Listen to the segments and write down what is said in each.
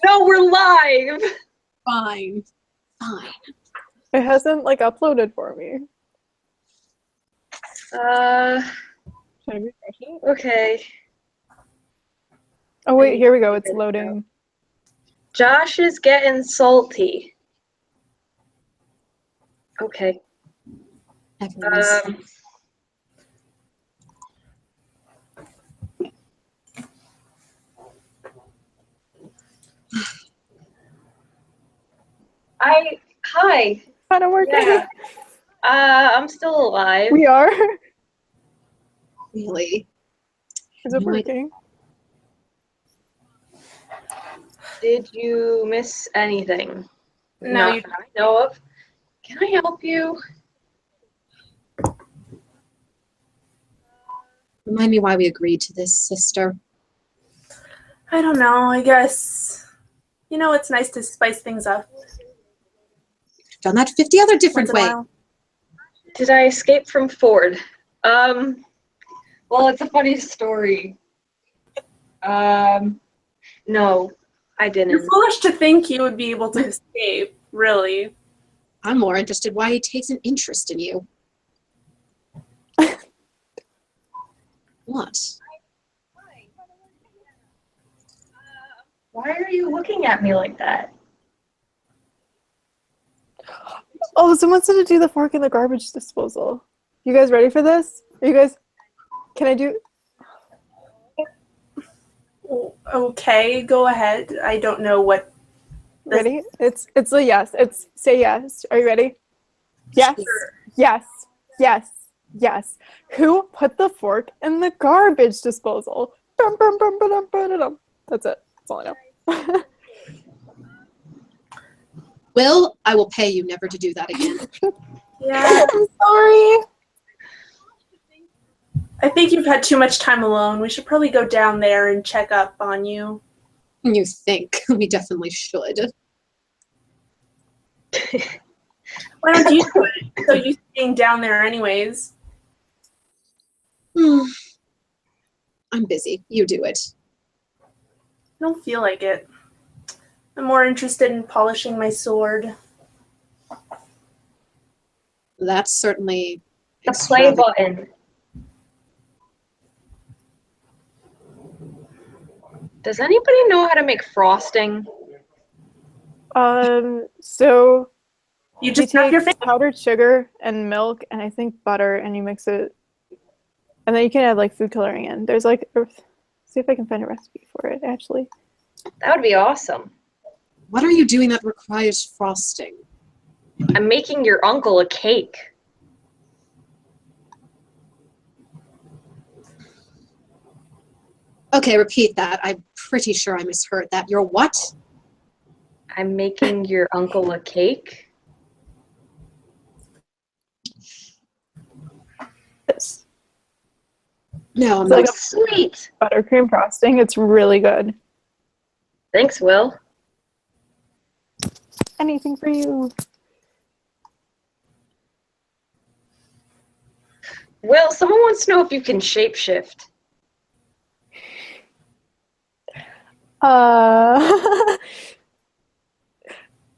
No, we're live. Fine. Fine. It hasn't like uploaded for me. Should I refresh it? Okay. Oh wait, here we go. It's loading. Josh is getting salty. Okay. Everyone's Hi. Kind of working. Yeah. I'm still alive. We are. really. Is it No idea. working? Did you miss anything? No, Not that I know of. Can I help you? Remind me why we agreed to this, sister. I don't know. I guess, it's nice to spice things up Done that 50 other different once in a ways. while. Did I escape from Ford? Well, it's a funny story. No, I You're didn't. foolish to think you would be able to escape, really. I'm more interested why he takes an interest in you. What? Why are you looking at me like that? Oh, someone said to do the fork in the garbage disposal. You guys ready for this? Are you guys? Can I do? Okay, go ahead. I don't know what. Ready? It's a yes. It's say yes. Are you ready? Yes. Sure. Yes. Yes. Yes. Who put the fork in the garbage disposal? Bum, bum, bum, ba-dum, ba-da-dum. That's it. That's all I know. Will, I will pay you never to do that again. Yeah, I'm sorry. I think you've had too much time alone. We should probably go down there and check up on you. You think? We definitely should. Why don't you do it? So you staying down there anyways. I'm busy. You do it. I don't feel like it. I'm more interested in polishing my sword. That's certainly The play extravagant. button. Does anybody know how to make frosting? So You you just tap take your finger. powdered sugar and milk and I think butter and you mix it, and then you can add like food coloring in. There's like, see if I can find a recipe for it actually. That would be awesome. What are you doing that requires frosting? I'm making your uncle a cake. Okay, repeat that. I'm pretty sure I misheard that. You're what? I'm making your uncle a cake. This. No, I'm It's not. like a Sweet. buttercream frosting. It's really good. Thanks, Will. Anything for you. Will, someone wants to know if you can shapeshift.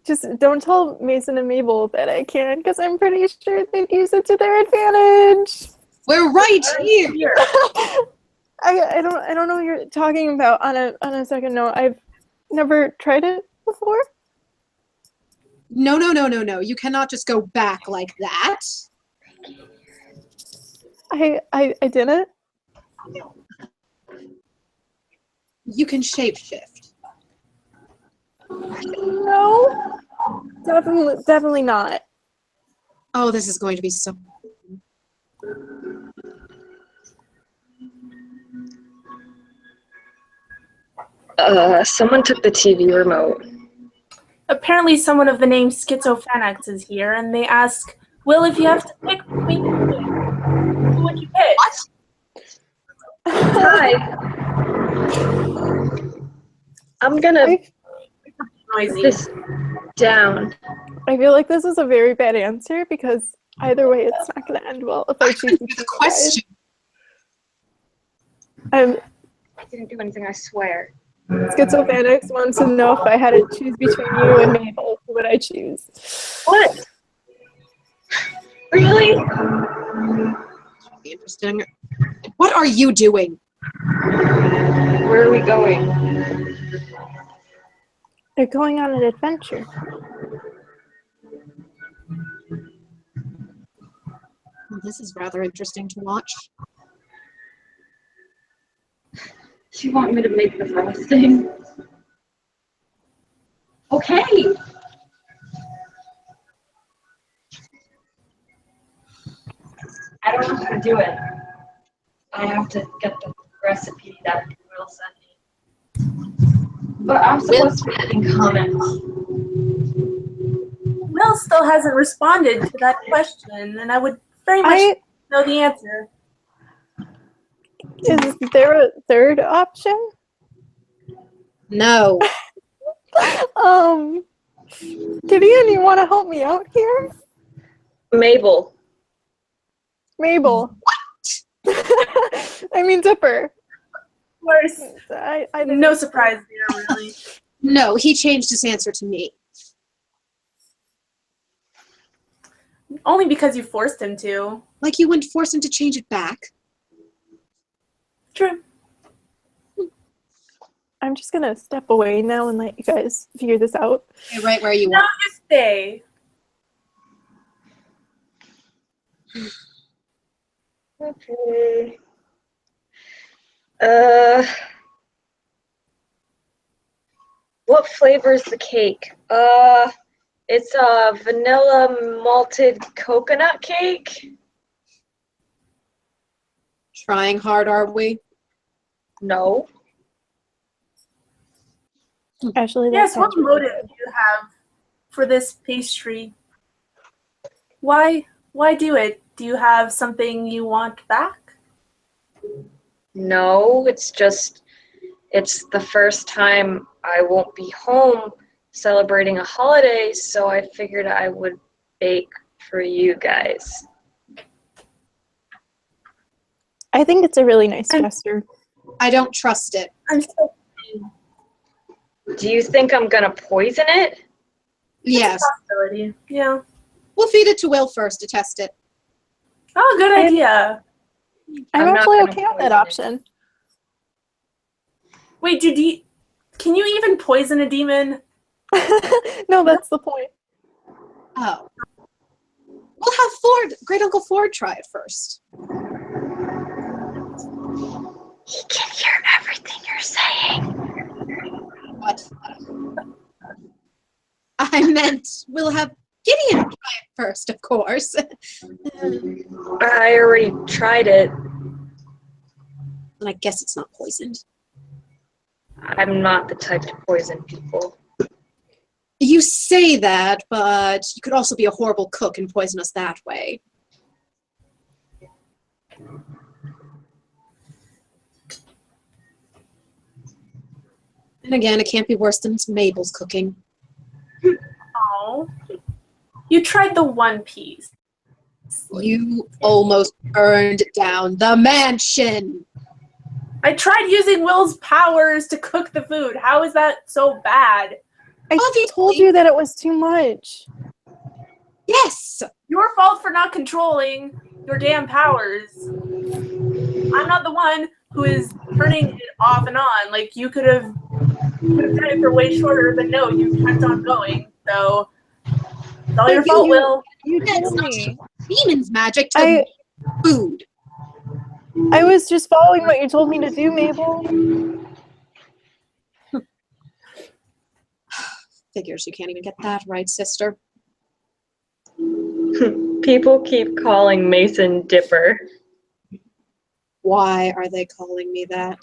Just don't tell Mason and Mabel that I can, because I'm pretty sure they'd use it to their advantage. We're right here. I don't know what you're talking about. On a second note, I've never tried it before. No. You cannot just go back like that. I didn't. You can shapeshift. No, definitely not. Oh, this is going to be so... Someone took the TV remote. Apparently someone of the name Schizophrenics is here, and they ask, Will, if you have to pick between the two, who would you pick? Hi. I'm gonna put Noisy. this down. I feel like this is a very bad answer because either way, it's not going to end well if I choose The question. I didn't do anything, I swear. Schizophrenics wants to know if I had to choose between you and Mabel, who would I choose? What? Really? Interesting. What are you doing? Where are we going? They're going on an adventure. Well, this is rather interesting to watch. Do you want me to make the frosting? Okay. I don't know how to do it. I have to get the recipe that Will sent me. But I'm supposed to be adding comments. Will still hasn't responded to that question, and I would very much know the answer. Is there a third option? No. Gideon, you want to help me out here? Mabel. Mabel. I mean Dipper. Of course. I didn't No surprise there, really. No, he changed his answer to me. Only because you forced him to. Like you wouldn't force him to change it back. True. I'm just gonna step away now and let you guys figure this out. Okay, right where you No, are. you stay. Okay. What flavor is the cake? It's a vanilla malted coconut cake. Trying hard, are we? No. Actually, that Yes, what sounds really motive do you have for this pastry? Why do it? Do you have something you want back? No, it's the first time I won't be home celebrating a holiday, so I figured I would bake for you guys. I think it's a really nice gesture. I don't trust it. I'm so Do you think I'm gonna poison it? Yes. possibility. Yeah. We'll feed it to Will first to test it. Oh, good idea. I'm I'm not actually gonna okay with that poison it. option. Wait, can you even poison a demon? No, that's the point. Oh. We'll have Ford, Great Uncle Ford, try it first. He can hear everything you're saying. What? I meant we'll have Gideon try it first, of course. I already tried it. And I guess it's not poisoned. I'm not the type to poison people. You say that, but you could also be a horrible cook and poison us that way. And again, it can't be worse than Mabel's cooking. Oh. You tried the one piece. You almost burned down the mansion. I tried using Will's powers to cook the food. How is that so bad? I Obviously. told you that it was too much. Yes. Your fault for not controlling your damn powers. I'm not the one who is turning it off and on. Like, you could have done it for way shorter, but no, you kept on going. So, it's all your fault, Will. You That's told not me. Demon's magic to I food. was just following what you told me to do, Mabel. Figures you can't even get that right, sister. People keep calling Mason Dipper. Why are they calling me that?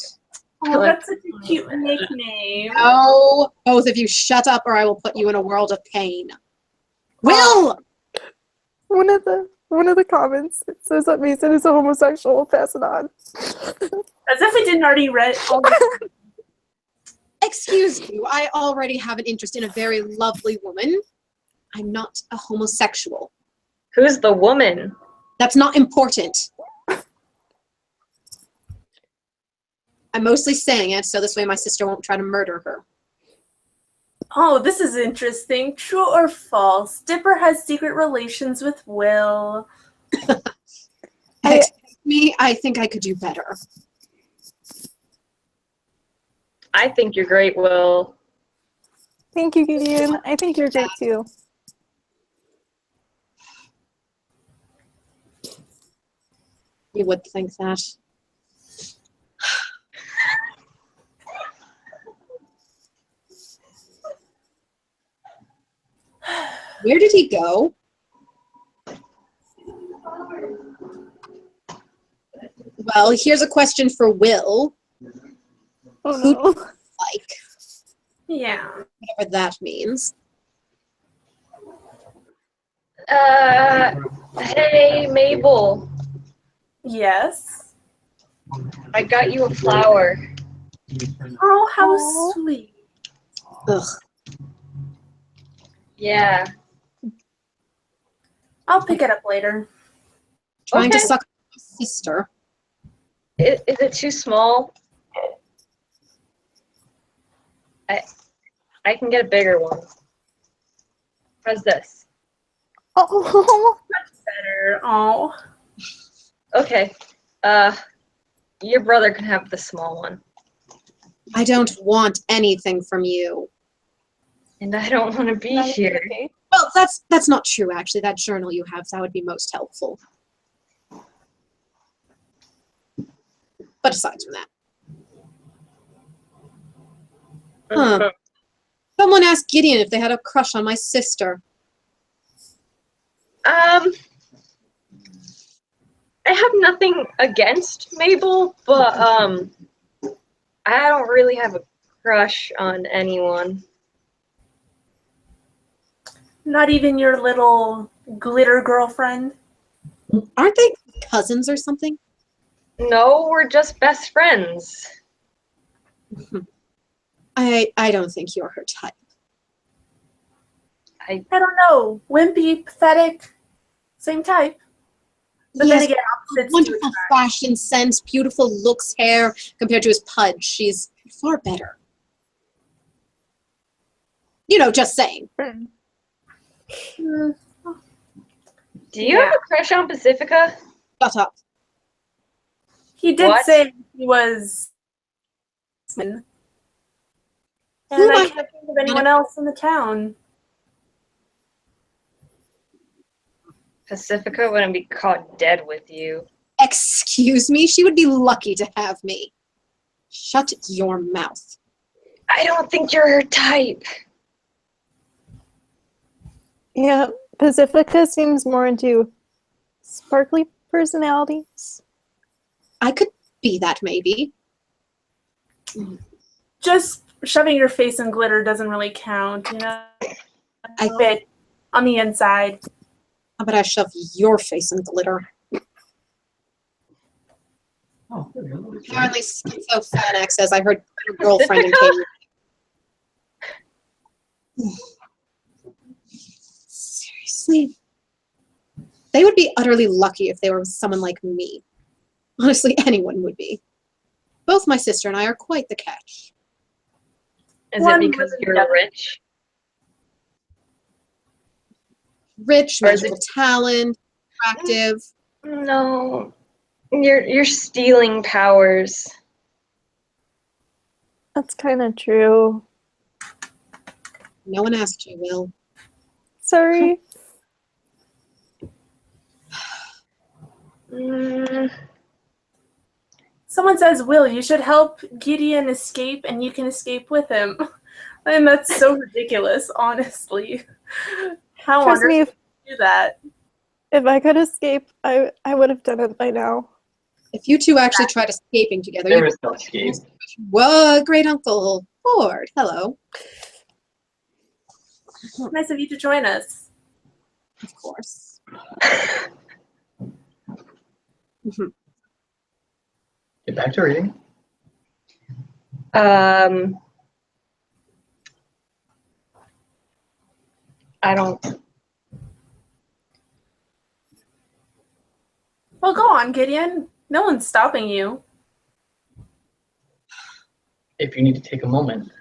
Oh, that's such a cute nickname. No, both of you shut up or I will put you in a world of pain. Will! One of the comments, it says that Mason is a homosexual. Pass it on. As if we didn't already read all the Excuse you, I already have an interest in a very lovely woman. I'm not a homosexual. Who's the woman? I'm mostly saying it so this way my sister won't try to murder her. Oh, this is interesting. True or false? Dipper has secret relations with Will. Me, I think I could do better. I think you're great, Will. Thank you, Gideon. I think you're great too. You would think that. Where did he go? Well, here's a question for Will. Oh Who no. like, Yeah. whatever that means. Hey, Mabel. Yes. I got you a flower. Oh, how Aw. sweet. Ugh. Yeah. I'll pick it up later. Trying to Okay. suck my sister. Is it too small? I can get a bigger one. How's this? Oh. Better. Oh. Okay. Your brother can have the small one. I don't want anything from you. And I don't want to be That is here. okay. Well, that's not true, actually. That journal you have, that would be most helpful. But aside from that. Huh. Someone asked Gideon if they had a crush on my sister. I have nothing against Mabel, but I don't really have a crush on anyone. Not even your little glitter girlfriend? Aren't they cousins or something? No, we're just best friends. I don't think you're her type. I don't know. Wimpy, pathetic, same type. But Yes, then again, opposites do wonderful attract. fashion sense, beautiful looks, hair, compared to his pudge. She's far better. You know, just saying. Mm, Do you have a crush on Pacifica? Shut up. He did What? say he was. And Who I might- can't think of anyone else in the town. Pacifica wouldn't be caught dead with you. Excuse me? She would be lucky to have me. Shut your mouth. I don't think you're her type. Yeah, Pacifica seems more into sparkly personalities. I could be that, maybe. Just shoving your face in glitter doesn't really count, you know? I Bit on the inside. How about I shove your face in glitter? Apparently, schizophrenic says I heard your girlfriend and came. Seriously? They would be utterly lucky if they were someone like me. Honestly, anyone would be. Both my sister and I are quite the catch. Is One it because with you're the other. rich? Rich, Or is magical talent, attractive. No. You're stealing powers. That's kind of true. No one asked you, Will. Sorry. Mm, Someone says, Will, you should help Gideon escape and you can escape with him. And that's so ridiculous, honestly. How on Trust earth me, do you do that? if I could escape, I would have done it by now. If you two actually tried escaping together, There you is no escape. What, great uncle Ford? Hello. Nice of you to join us. Of course. Get back to reading. I don't. Well, go on, Gideon. No one's stopping you. if you need to take a moment.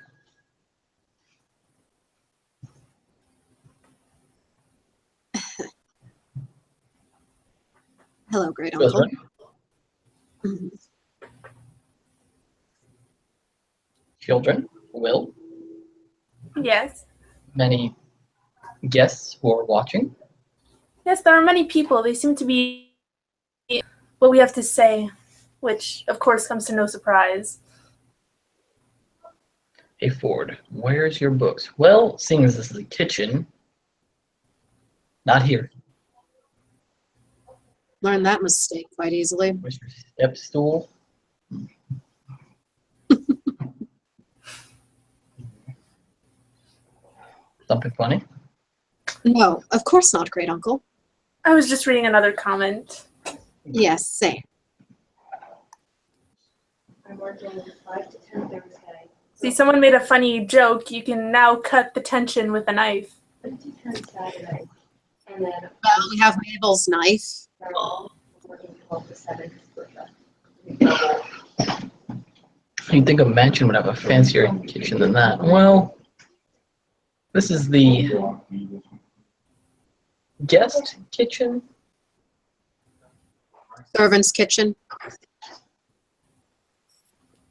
Hello, great uncle. Children, Mhm. children, Will, Yes. many guests who are watching. Yes, there are many people. They seem to be what we have to say, which, of course, comes to no surprise. Hey Ford, where's your books? Well, seeing as this is a kitchen, not here. Learned that mistake quite easily. Where's your step stool? Something funny? No, of course not, great uncle. I was just reading another comment. Yes, same. I'm working 5 to 10 Thursday. See, someone made a funny joke. You can now cut the tension with a knife. 5 to 10 Saturday. And then Well, we have Mabel's knife. I'm working 12 to 7 for You'd think a mansion would have a fancier kitchen than that. Well, this is the guest kitchen. Servant's kitchen.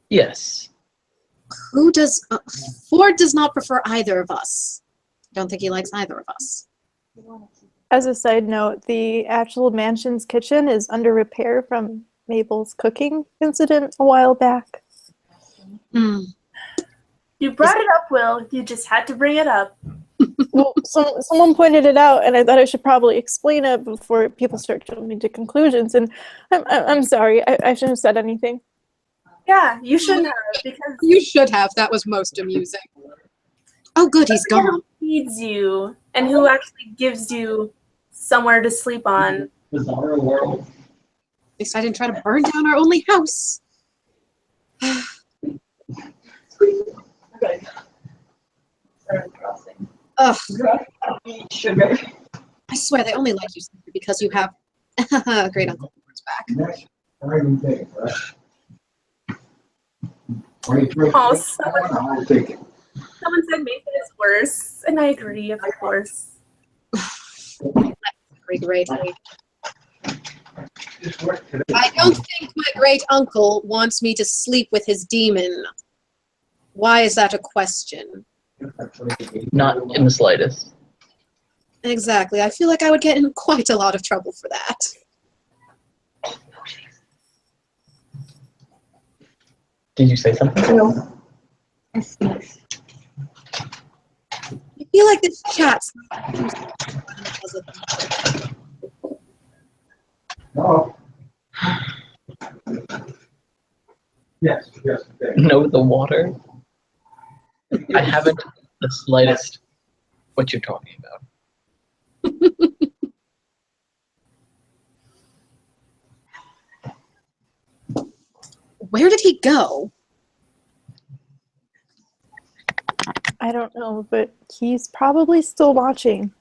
Yes. Who does... Ford does not prefer either of us. Don't think he likes either of us. As a side note, the actual mansion's kitchen is under repair from Mabel's cooking incident a while back. Hmm. You brought it up, Will. You just had to bring it up. Well, someone pointed it out, and I thought I should probably explain it before people start jumping to conclusions. And I'm sorry, I shouldn't have said anything. Yeah, you shouldn't have, because You should have. That was most amusing. Oh, good, he's who gone. feeds you and who actually gives you somewhere to sleep on. Bizarre world. At least I didn't try to burn down our only house. Ugh. Sugar. I swear they only like you simply because you have great uncle Ford's back. Oh, someone said Mason is worse, and I agree, of course. Great. I don't think my great uncle wants me to sleep with his demon. Why is that a question? Not in the slightest. Exactly. I feel like I would get in quite a lot of trouble for that. Did you say something? No. I see. I feel like this chat's No. Yes. No, the water. I haven't the slightest what you're talking about. Where did he go? I don't know, but he's probably still watching.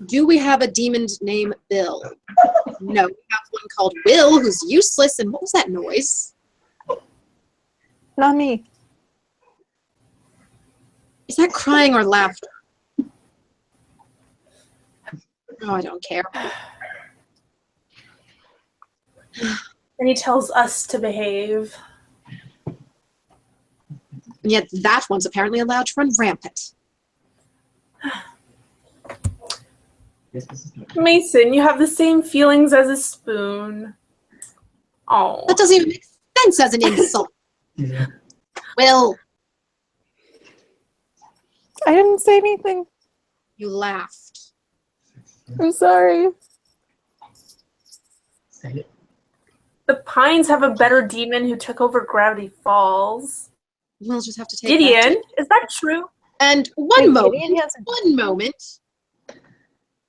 Do we have a demon named Bill? No, we have one called Will, who's useless. And what was that noise? Not me. Is that crying or laughter? Oh, I don't care. And he tells us to behave. And yet that one's apparently allowed to run rampant. Mason, you have the same feelings as a spoon. Oh. That doesn't even make sense as an insult. Will, I didn't say anything. you laughed. I'm sorry. Say it. The Pines have a better demon who took over Gravity Falls. We'll just have to take that Gideon, too. is that true? And Wait, one Gideon has a- moment.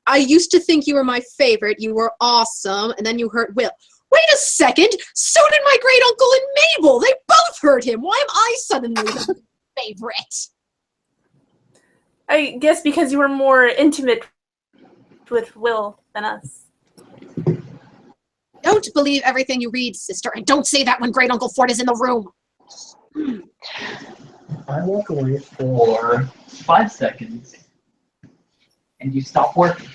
I used to think you were my favorite. You were awesome. And then you hurt Will. Wait a second. So did my great uncle and Mabel. They both hurt him. Why am I suddenly the favorite? I guess because you were more intimate with Will than us. Don't believe everything you read, sister. And don't say that when great uncle Ford is in the room. I walk away for 5 seconds, and you stop working.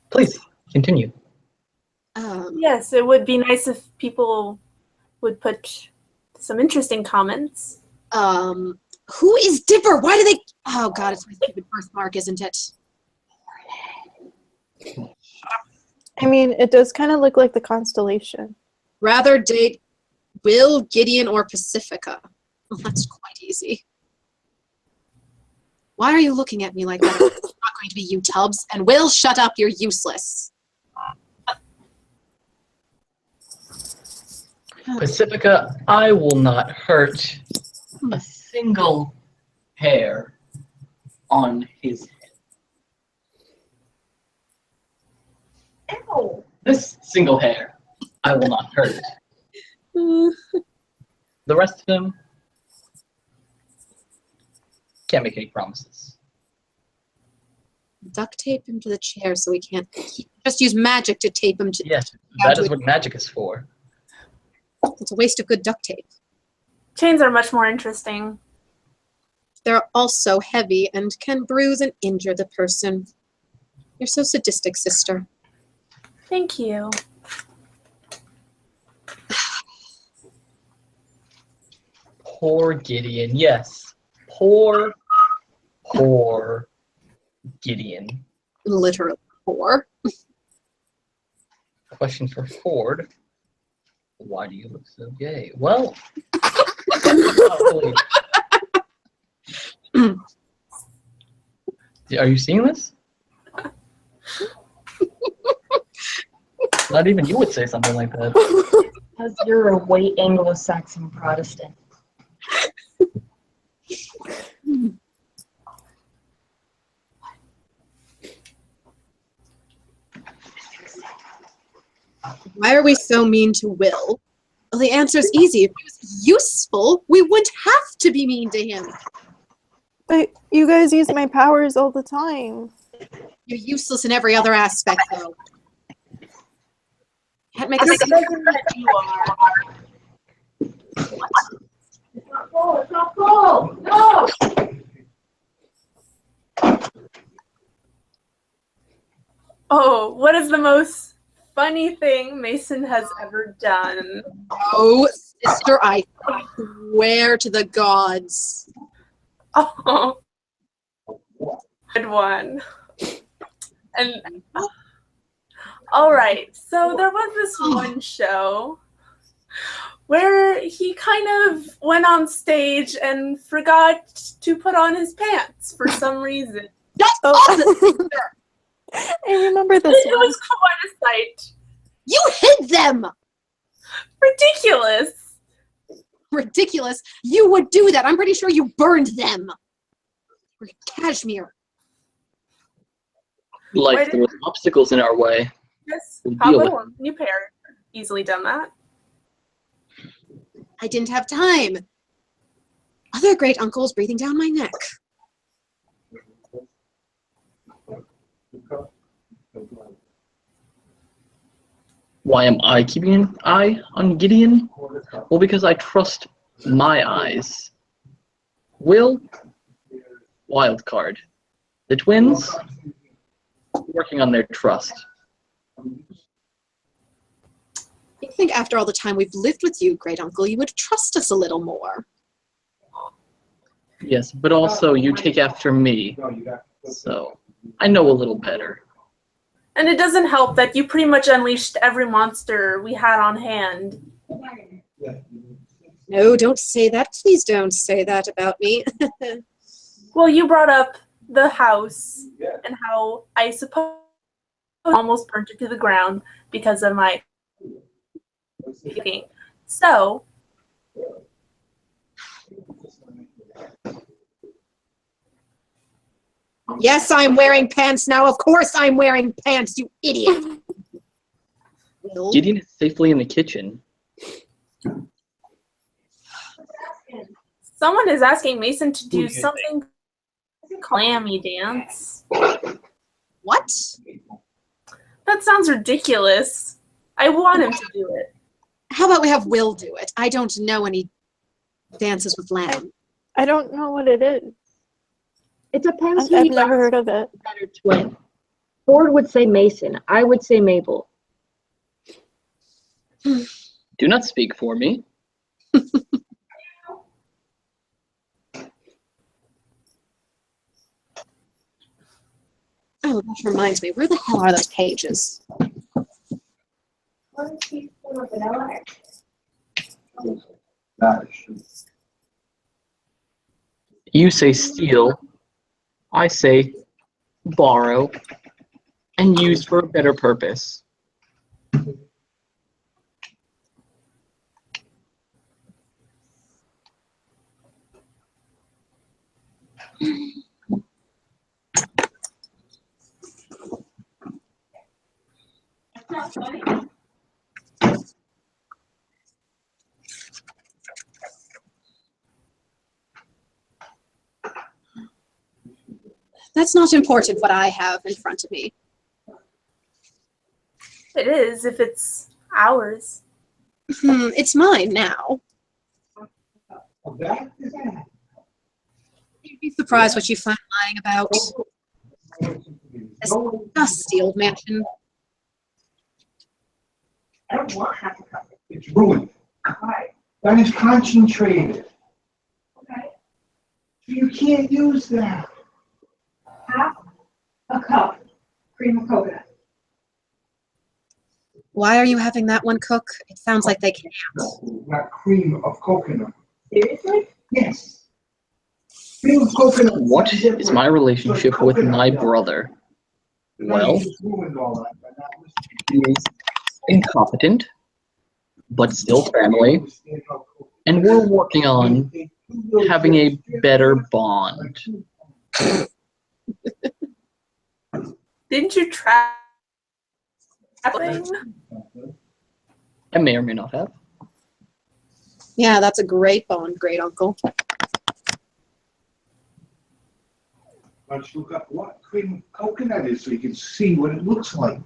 Please, continue. Yes, it would be nice if people would put some interesting comments. Who is Dipper? Why do they? Oh God, it's my stupid birthmark, isn't it? I mean, it does kind of look like the constellation. Rather date Will, Gideon, or Pacifica. Well, that's quite easy. Why are you looking at me like that? It's not going to be you, Tubbs. And Will, shut up. You're useless. Pacifica, I will not hurt a single hair on his head. Ow. This single hair, I will not hurt. The rest of him, can't make any promises. Duct tape him to the chair so he can't. Just use magic to tape him to. Yes, down that to is a- what magic is for. It's a waste of good duct tape. Chains are much more interesting. They're also heavy and can bruise and injure the person. You're so sadistic, sister. Thank you. Poor Gideon, yes. Poor Gideon. Literally poor. Question for Ford. Why do you look so gay? Well, are you seeing this? Not even you would say something like that. Because you're a white Anglo-Saxon Protestant. Why are we so mean to Will? Well, the answer's easy. If he was useful, we wouldn't have to be mean to him. But you guys use my powers all the time. You're useless in every other aspect, though. Can't make a This single. doesn't mean you are. It's not full. It's not full. No. Oh, what is the most funny thing Mason has ever done? Oh, sister, I swear to the gods. Oh, good one. And all right, so there was this one show where he kind of went on stage and forgot to put on his pants for some reason. Oh. I remember this It one. was quite a sight. You hid them! Ridiculous. Ridiculous. You would do that. I'm pretty sure you burned them. Or cashmere. Like Why there was obstacles in our way. Yes, We'll how deal about a new pair? Easily done that. I didn't have time. Other great uncles breathing down my neck. Why am I keeping an eye on Gideon? Well, because I trust my eyes. Will, wild card. The twins, working on their trust. You'd think after all the time we've lived with you, great uncle, you would trust us a little more. Yes, but also you take after me, so I know a little better. And it doesn't help that you pretty much unleashed every monster we had on hand. No, don't say that. Please don't say that about me. Well, you brought up the house and how I suppose almost burnt it to the ground because of my cooking. So, Yes, I'm wearing pants now. Of course I'm wearing pants, you idiot. Will? Gideon is safely in the kitchen. Someone is asking Mason to do something clammy dance. What? That sounds ridiculous. I want him to do it. How about we have Will do it? I don't know any dances with lamb. I don't know what it is. It depends who I've you never heard of it. better twin. Ford would say Mason. I would say Mabel. Do not speak for me. Oh, that reminds me. Where the hell are those pages? You say steal, I say borrow, and use for a better purpose. That's not important what I have in front of me. It is, if it's ours. It's mine now. You'd be surprised what you find lying about. This dusty old mansion. I don't want half a cup. It's ruined. Why? That is concentrated. Okay. You can't use that. Half a cup cream of coconut. Why are you having that one, Cook? It sounds like they can't. No, not cream of coconut. Seriously? Yes. Cream of coconut. What is my relationship with my brother? Well, You just ruined all that, but that was- he is incompetent, but still family, and we're working on having a better bond. Didn't you try? I may or may not have. Yeah, that's a great bond, great uncle. Why don't you look up what cream of coconut is so you can see what it looks like?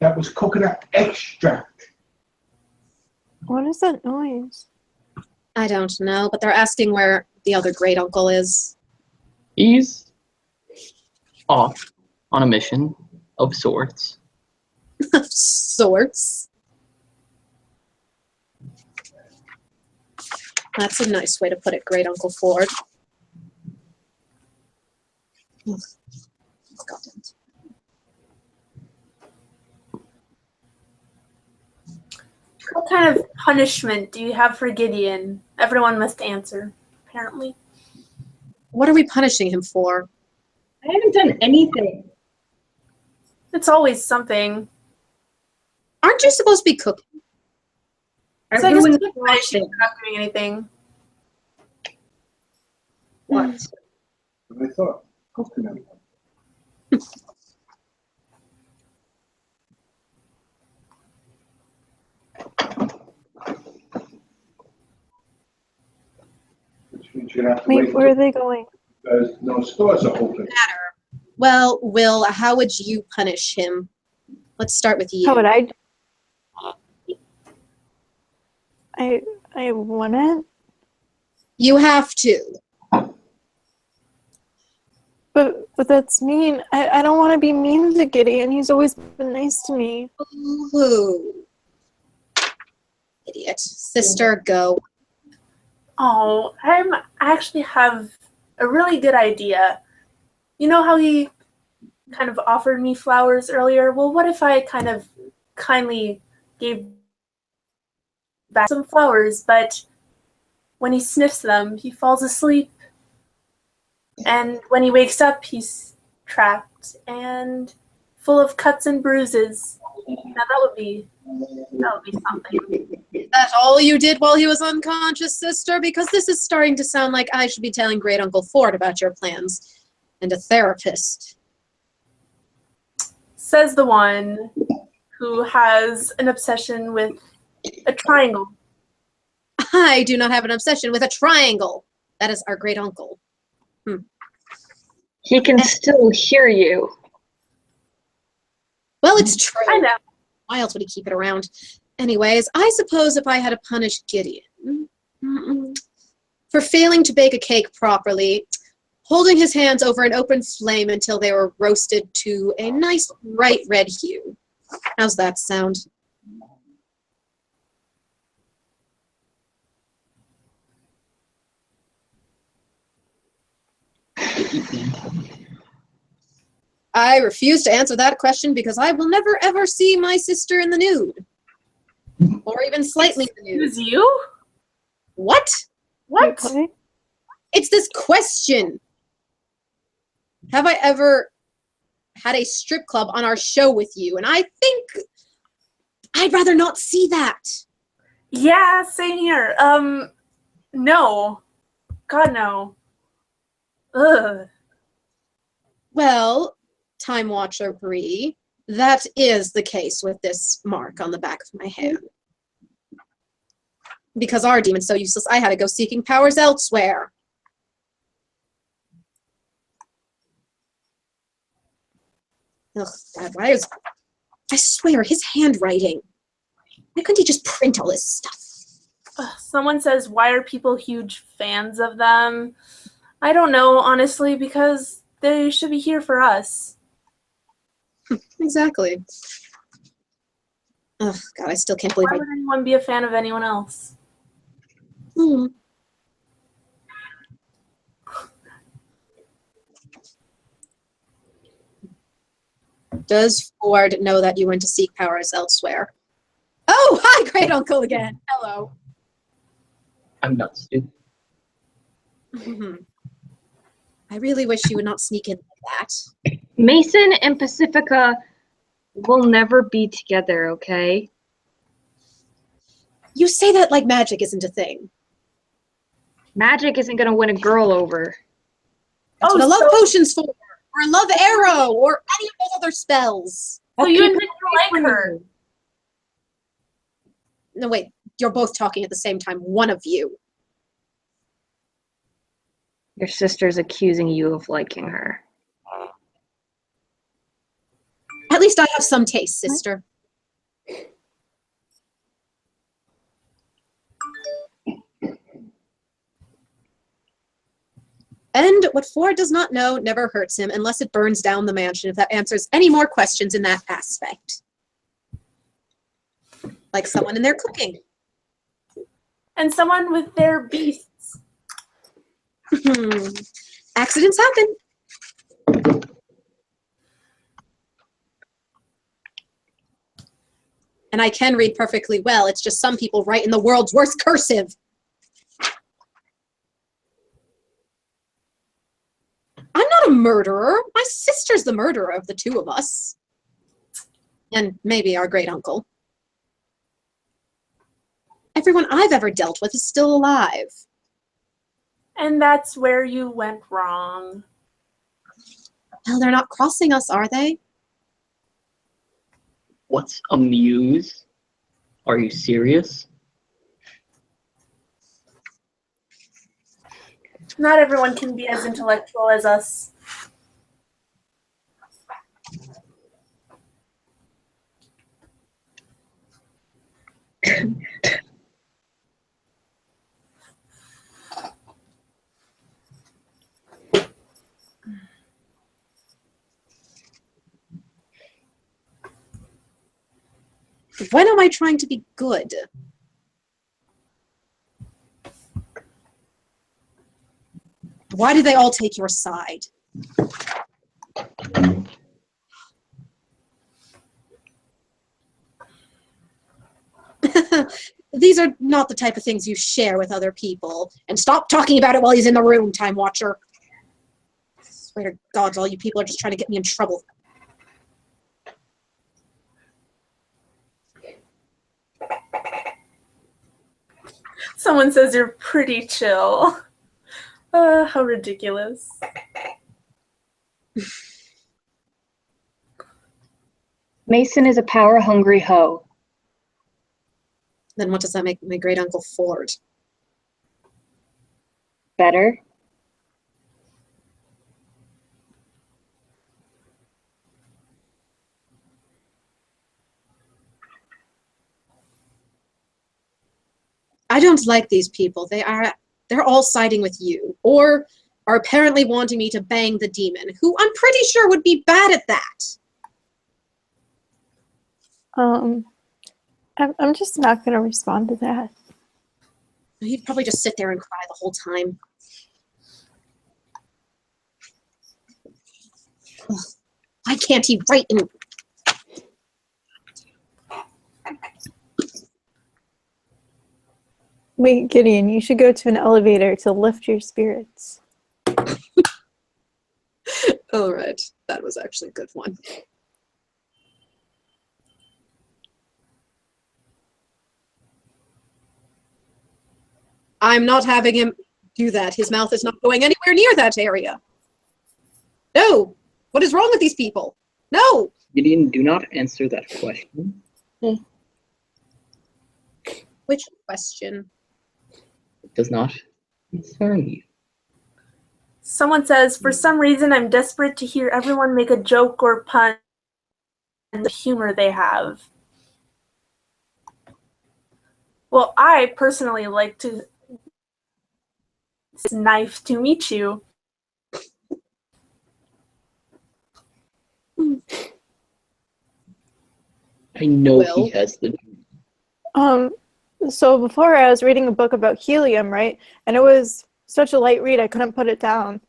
That was coconut extract. What is that noise? I don't know, but they're asking where the other great uncle is. He's off on a mission of sorts. Sorts. That's a nice way to put it, great Uncle Ford. Ugh. God damn it. What kind of punishment do you have for Gideon? Everyone must answer, apparently. What are we punishing him for? I haven't done anything. It's always something. Aren't you supposed to be cooking? So I guess we ruined could punish you for not doing anything. what? I thought coconut. Which means you're gonna have to Wait, wait where are they going? because no stores are open. Well, Will, how would you punish him? Let's start with you. How would I? I wouldn't. You have to. But that's mean. I don't want to be mean to Gideon. He's always been nice to me. Ooh. Idiot. Sister, go. Oh, I actually have a really good idea. You know how he kind of offered me flowers earlier? Well, what if I kind of kindly gave back some flowers, but when he sniffs them, he falls asleep. And when he wakes up, he's trapped and full of cuts and bruises. Now that would be something. Is that all you did while he was unconscious, sister? Because this is starting to sound like I should be telling Great Uncle Ford about your plans. And a therapist. Says the one who has an obsession with a triangle. I do not have an obsession with a triangle. That is our great uncle. He can still hear you. Well, it's true. I know. Why else would he keep it around? Anyways, I suppose if I had to punish Gideon for failing to bake a cake properly, holding his hands over an open flame until they were roasted to a nice bright red hue. How's that sound? I refuse to answer that question because I will never ever see my sister in the nude. Or even slightly in the nude. Excuse you? What? What? Okay. It's this question. Have I ever had a strip club on our show with you? And I think I'd rather not see that. Yeah, same here. No. God, no. Ugh. Well, Time Watcher Bree, that is the case with this mark on the back of my hand. Because our demon's so useless, I had to go seeking powers elsewhere. Ugh, God, I swear, his handwriting. Why couldn't he just print all this stuff? Someone says, why are people huge fans of them? I don't know, honestly, because they should be here for us. Exactly. Oh, God, I still can't believe Why would anyone be a fan of anyone else? Does Ford know that you went to seek powers elsewhere? Oh, hi, great uncle again. Hello. I'm not stupid. I really wish you would not sneak in like that. Mason and Pacifica will never be together, okay? You say that like magic isn't a thing. Magic isn't gonna win a girl over. That's what a love potion's for, or a love arrow, or any of those other spells. So you admit you like her. No, wait, you're both talking at the same time, one of you. Your sister's accusing you of liking her. At least I have some taste, sister. And what Ford does not know never hurts him unless it burns down the mansion, if that answers any more questions in that aspect. Like someone in there cooking. And someone with their beasts. Accidents happen. And I can read perfectly well. It's just some people write in the world's worst cursive. I'm not a murderer. My sister's the murderer of the two of us. And maybe our great uncle. Everyone I've ever dealt with is still alive. And that's where you went wrong. Well, they're not crossing us, are they? What's a muse? Are you serious? Not everyone can be as intellectual as us. When am I trying to be good? Why did they all take your side? These are not the type of things you share with other people. And stop talking about it while he's in the room, Time Watcher. I swear to God, all you people are just trying to get me in trouble. Someone says you're pretty chill. How ridiculous. Mason is a power-hungry hoe. Then what does that make my great uncle Ford? better? I don't like these people. They're all siding with you, or are apparently wanting me to bang the demon, who I'm pretty sure would be bad at that. I'm just not gonna respond to that. He'd probably just sit there and cry the whole time. Ugh. Why can't he write in? Wait, Gideon, you should go to an elevator to lift your spirits. All right, that was actually a good one. I'm not having him do that. His mouth is not going anywhere near that area. No! What is wrong with these people? No! Gideon, do not answer that question. Which question? It does not concern you. Someone says, for some reason, I'm desperate to hear everyone make a joke or pun and the humor they have. Well, I personally like to nice to meet you. I know Well. he has the. So before I was reading a book about helium, right? And it was such a light read, I couldn't put it down.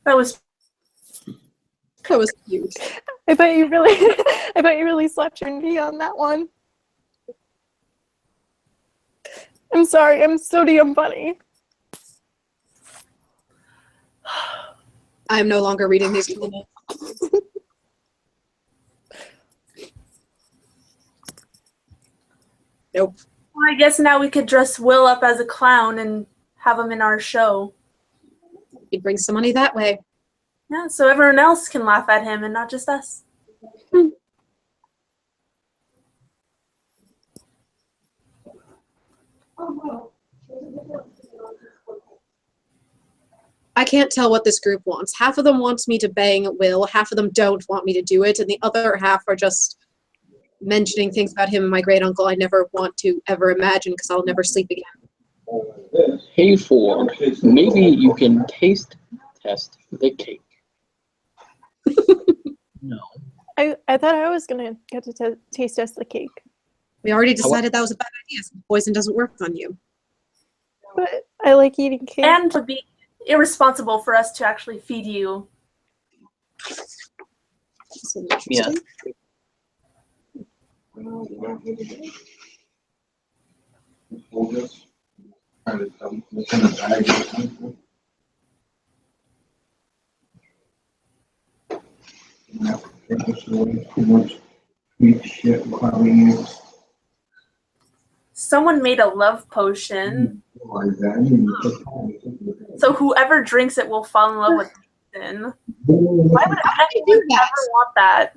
That was cute. I bet you really, I bet you really slapped your knee on that one. I'm sorry, I'm so damn funny. I am no longer reading these. Nope. Well, I guess now we could dress Will up as a clown and have him in our show. He'd bring some money that way. Yeah, so everyone else can laugh at him and not just us. I can't tell what this group wants. Half of them wants me to bang Will, half of them don't want me to do it, and the other half are just mentioning things about him and my great uncle I never want to ever imagine because I'll never sleep again. Hey Ford, maybe you can taste test the cake. No. I thought I was gonna get to taste test the cake. We already decided that was a bad idea. So poison doesn't work on you. But I like eating cake. And it would be irresponsible for us to actually feed you. Yeah. Someone made a love potion. So whoever drinks it will fall in love with Ethan. Why would anyone ever want that?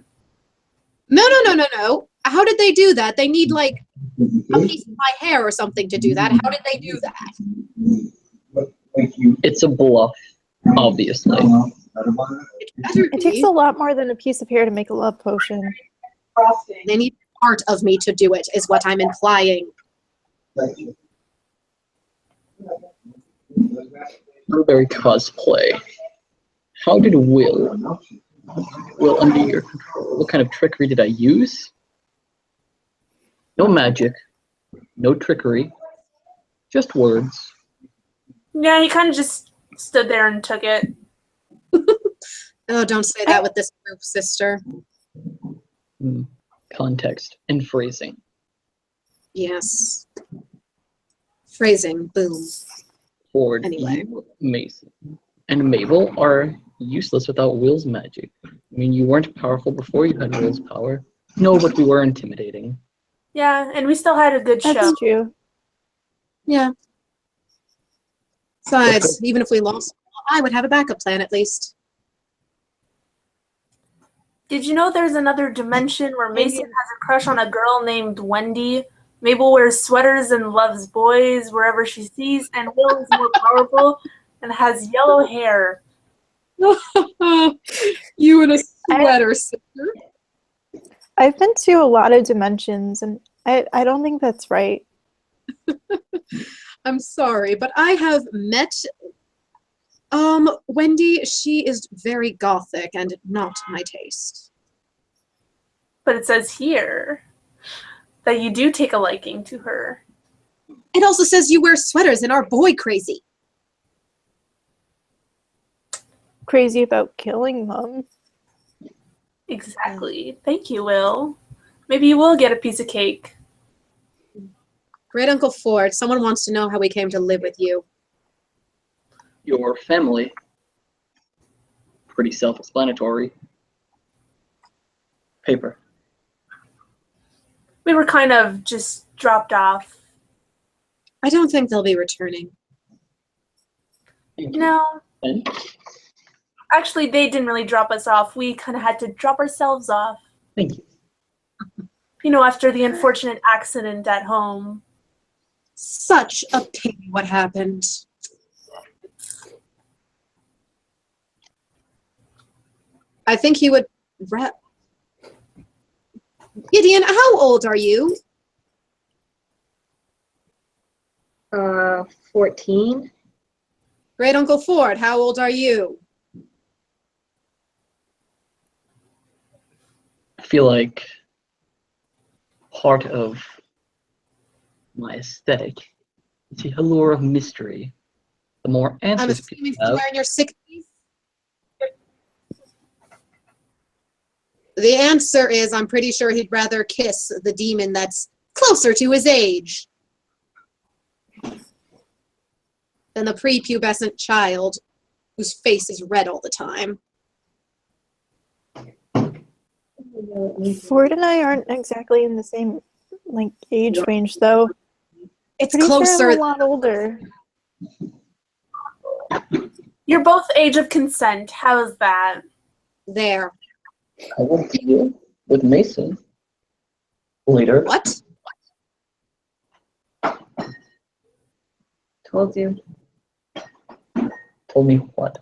No. How did they do that? They need like a piece of my hair or something to do that. How did they do that? It's a bluff, obviously. It takes a lot more than a piece of hair to make a love potion. They need part of me to do it, is what I'm implying. Blueberry cosplay. How did Will under your control? What kind of trickery did I use? No magic, no trickery, just words. Yeah, he kind of just stood there and took it. Oh, don't say that with this group, sister. Context and phrasing. Yes. Phrasing, boom. Ford, Anyway. you, Mason, and Mabel are useless without Will's magic. I mean, you weren't powerful before you had Will's power. No, but we were intimidating. Yeah, and we still had a good show. That's true. Yeah. Besides, even if we lost, I would have a backup plan at least. Did you know there's another dimension where Mason has a crush on a girl named Wendy, Mabel wears sweaters and loves boys wherever she sees, and Will is more powerful and has yellow hair. You in a sweater, sister. I've been to a lot of dimensions, and I don't think that's right. I'm sorry, but I have met Wendy. She is very gothic and not my taste. But it says here that you do take a liking to her. It also says you wear sweaters and are boy crazy. Crazy about killing them. Exactly. Thank you, Will. Maybe you will get a piece of cake. Great Uncle Ford, someone wants to know how we came to live with you. Your family. Pretty self-explanatory. Paper. We were kind of just dropped off. I don't think they'll be returning. No. And Actually, they didn't really drop us off. We kind of had to drop ourselves off. thank you. You know, after the unfortunate accident at home. Such a pity what happened. I think he would Gideon, how old are you? 14. Great Uncle Ford, how old are you? I feel like part of my aesthetic is the allure of mystery. The more I'm answers assuming people have, somewhere in your 60s. The answer is I'm pretty sure he'd rather kiss the demon that's closer to his age than the prepubescent child whose face is red all the time. Ford and I aren't exactly in the same age range, though. It's Pretty sure closer. I'm a lot older. You're both age of consent. How's that? There. I will deal with Mason later. What? Told you. Told me what?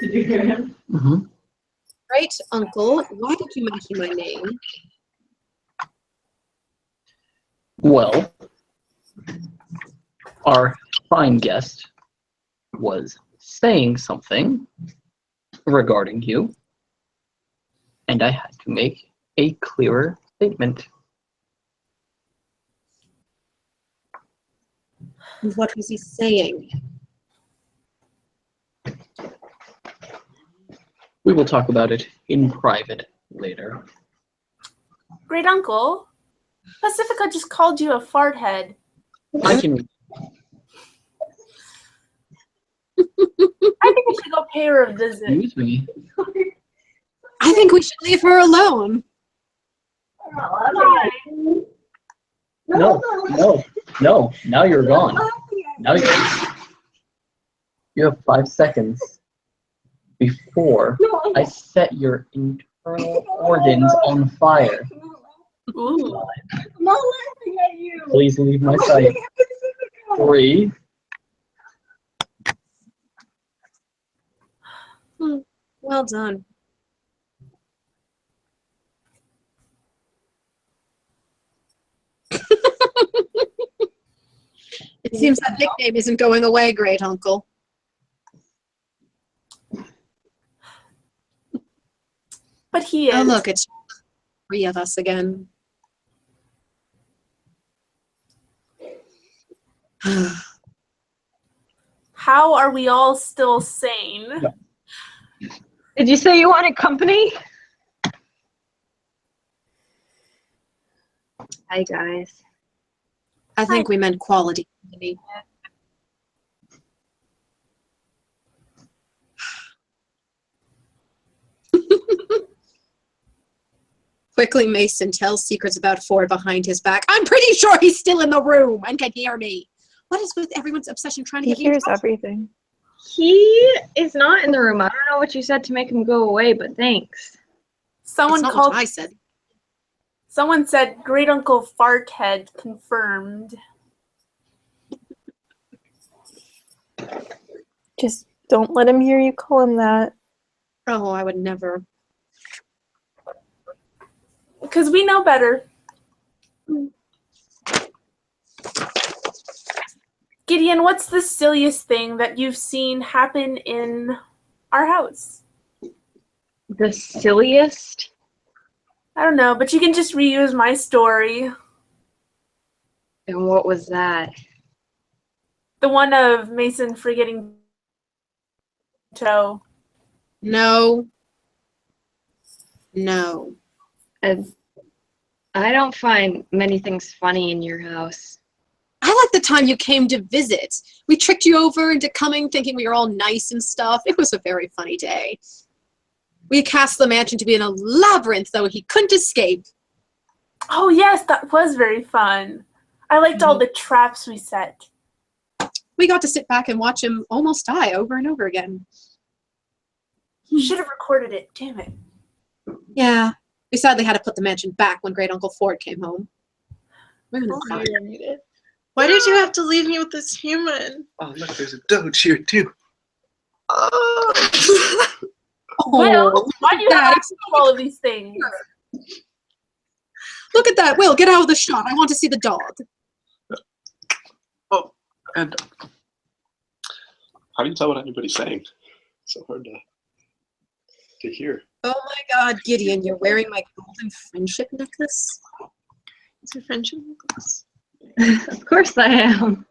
Did you hear him? Mm-hmm. Great Uncle, why did you mention my name? Well, our fine guest was saying something regarding you, and I had to make a clearer statement. And what was he saying? We will talk about it in private later. Great uncle, Pacifica just called you a fart head. I can. I think we should go pay her a visit. Excuse me. I think we should leave her alone. Why? No. Now you're gone. Now you have 5 seconds before I set your internal organs on fire. Ooh. I'm not laughing at you. Please leave my sight. 3. Well done. It seems that nickname isn't going away, Great Uncle. But he is. Oh, look, it's 3 of us again. How are we all still sane? Did you say you wanted company? Hi, guys. I think we meant quality company. Quickly, Mason tells secrets about Ford behind his back. I'm pretty sure he's still in the room and can hear me. What is with everyone's obsession trying to He get me in hears trouble? everything. He is not in the room. I don't know what you said to make him go away, but thanks. It's Someone not called. what I said. Someone said Great Uncle Farthead confirmed. Just don't let him hear you call him that. Oh, I would never. Because we know better. Gideon, what's the silliest thing that you've seen happen in our house? The silliest? I don't know, but you can just reuse my story. And what was that? The one of Mason forgetting toe. No. No. And I don't find many things funny in your house. I like the time you came to visit. We tricked you over into coming thinking we were all nice and stuff. It was a very funny day. We cast the mansion to be in a labyrinth, though he couldn't escape. Oh, yes, that was very fun. I liked all the traps we set. We got to sit back and watch him almost die over and over again. Should have recorded it. Damn it. Yeah. We sadly had to put the mansion back when Great Uncle Ford came home. We're in the fire. Why did you have to leave me with this human? Oh, look, there's a doge here, too. Oh. Will, why do you have access to all of these things? Look at that. Will, get out of the shot. I want to see the dog. Oh, and how do you tell what anybody's saying? It's so hard to hear. Oh my God, Gideon, you're wearing my golden friendship necklace? It's a friendship necklace. Of course I am.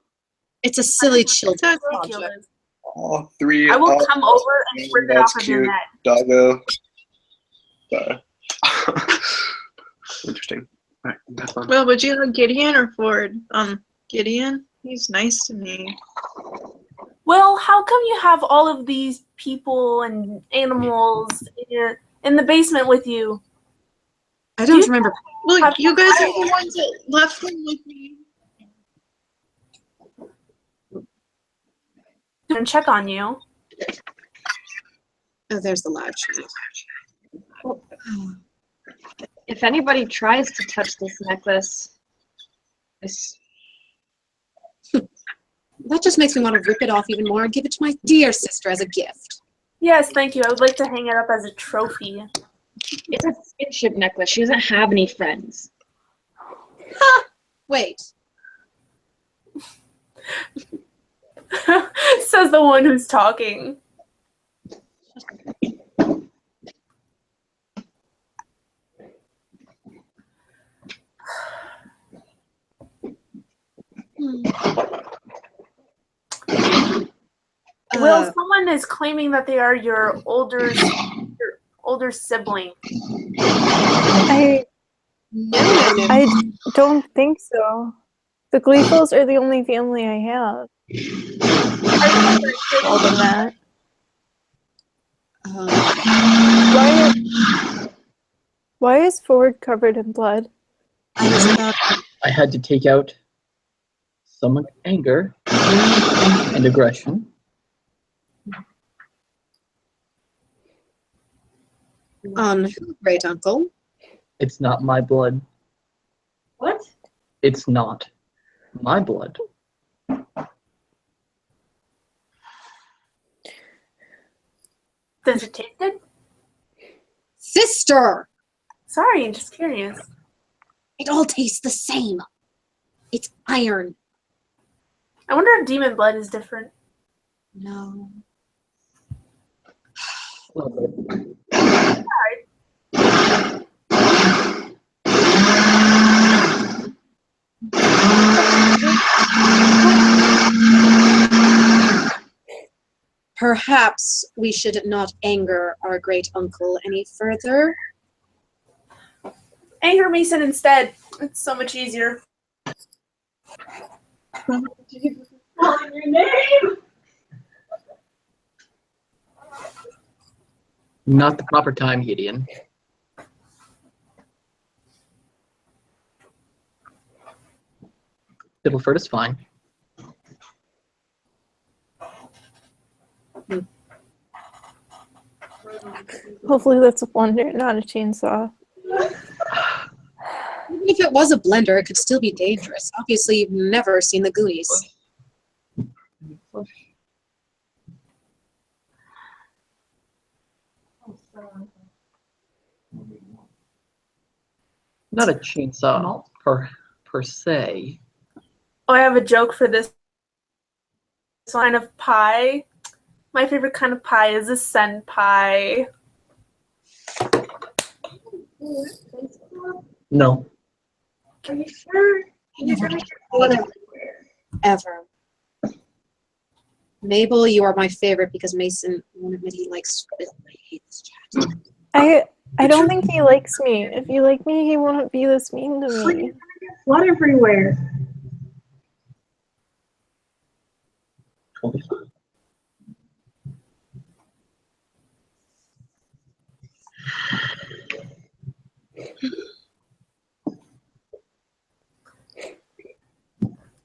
It's a silly children's project. Ridiculous. All three. I will all come over and rip it that's off of your cute. neck. Doggo. Interesting. All right, have fun. Well, would you have Gideon or Ford? Gideon? He's nice to me. Well, how come you have all of these people and animals in the basement with you? I don't remember. Well, you guys are the ones that left them with me. And check on you. Oh, there's the live chat. If anybody tries to touch this necklace, That just makes me want to rip it off even more and give it to my dear sister as a gift. Yes, thank you. I would like to hang it up as a trophy. it's a friendship necklace. She doesn't have any friends. Wait. Says the one who's talking. Will, someone is claiming that they are your older sibling. I don't think so. The Gleefulls are the only family I have. All than that. Why is Ford covered in blood? I had to take out some anger and aggression. On who, great uncle? It's not my blood. What? It's not my blood. Does it taste good? Sister! Sorry, I'm just curious. It all tastes the same. It's iron. I wonder if demon blood is different. No. A little bit. Perhaps we should not anger our great uncle any further. Anger Mason instead. It's so much easier. Calling your name. Not the proper time, Gideon. Fiddleford is fine. Hopefully that's a blender, not a chainsaw. Even if it was a blender, it could still be dangerous. Obviously, you've never seen the Goonies. Not a chainsaw per se. Oh, I have a joke for this kind of pie. My favorite kind of pie is a sen pie. No. Are you sure? Ever. Mabel, you are my favorite because Mason won't admit he likes Phil. I hate this chat. I don't think he likes me. If you like me, he won't be this mean to me. Blood everywhere.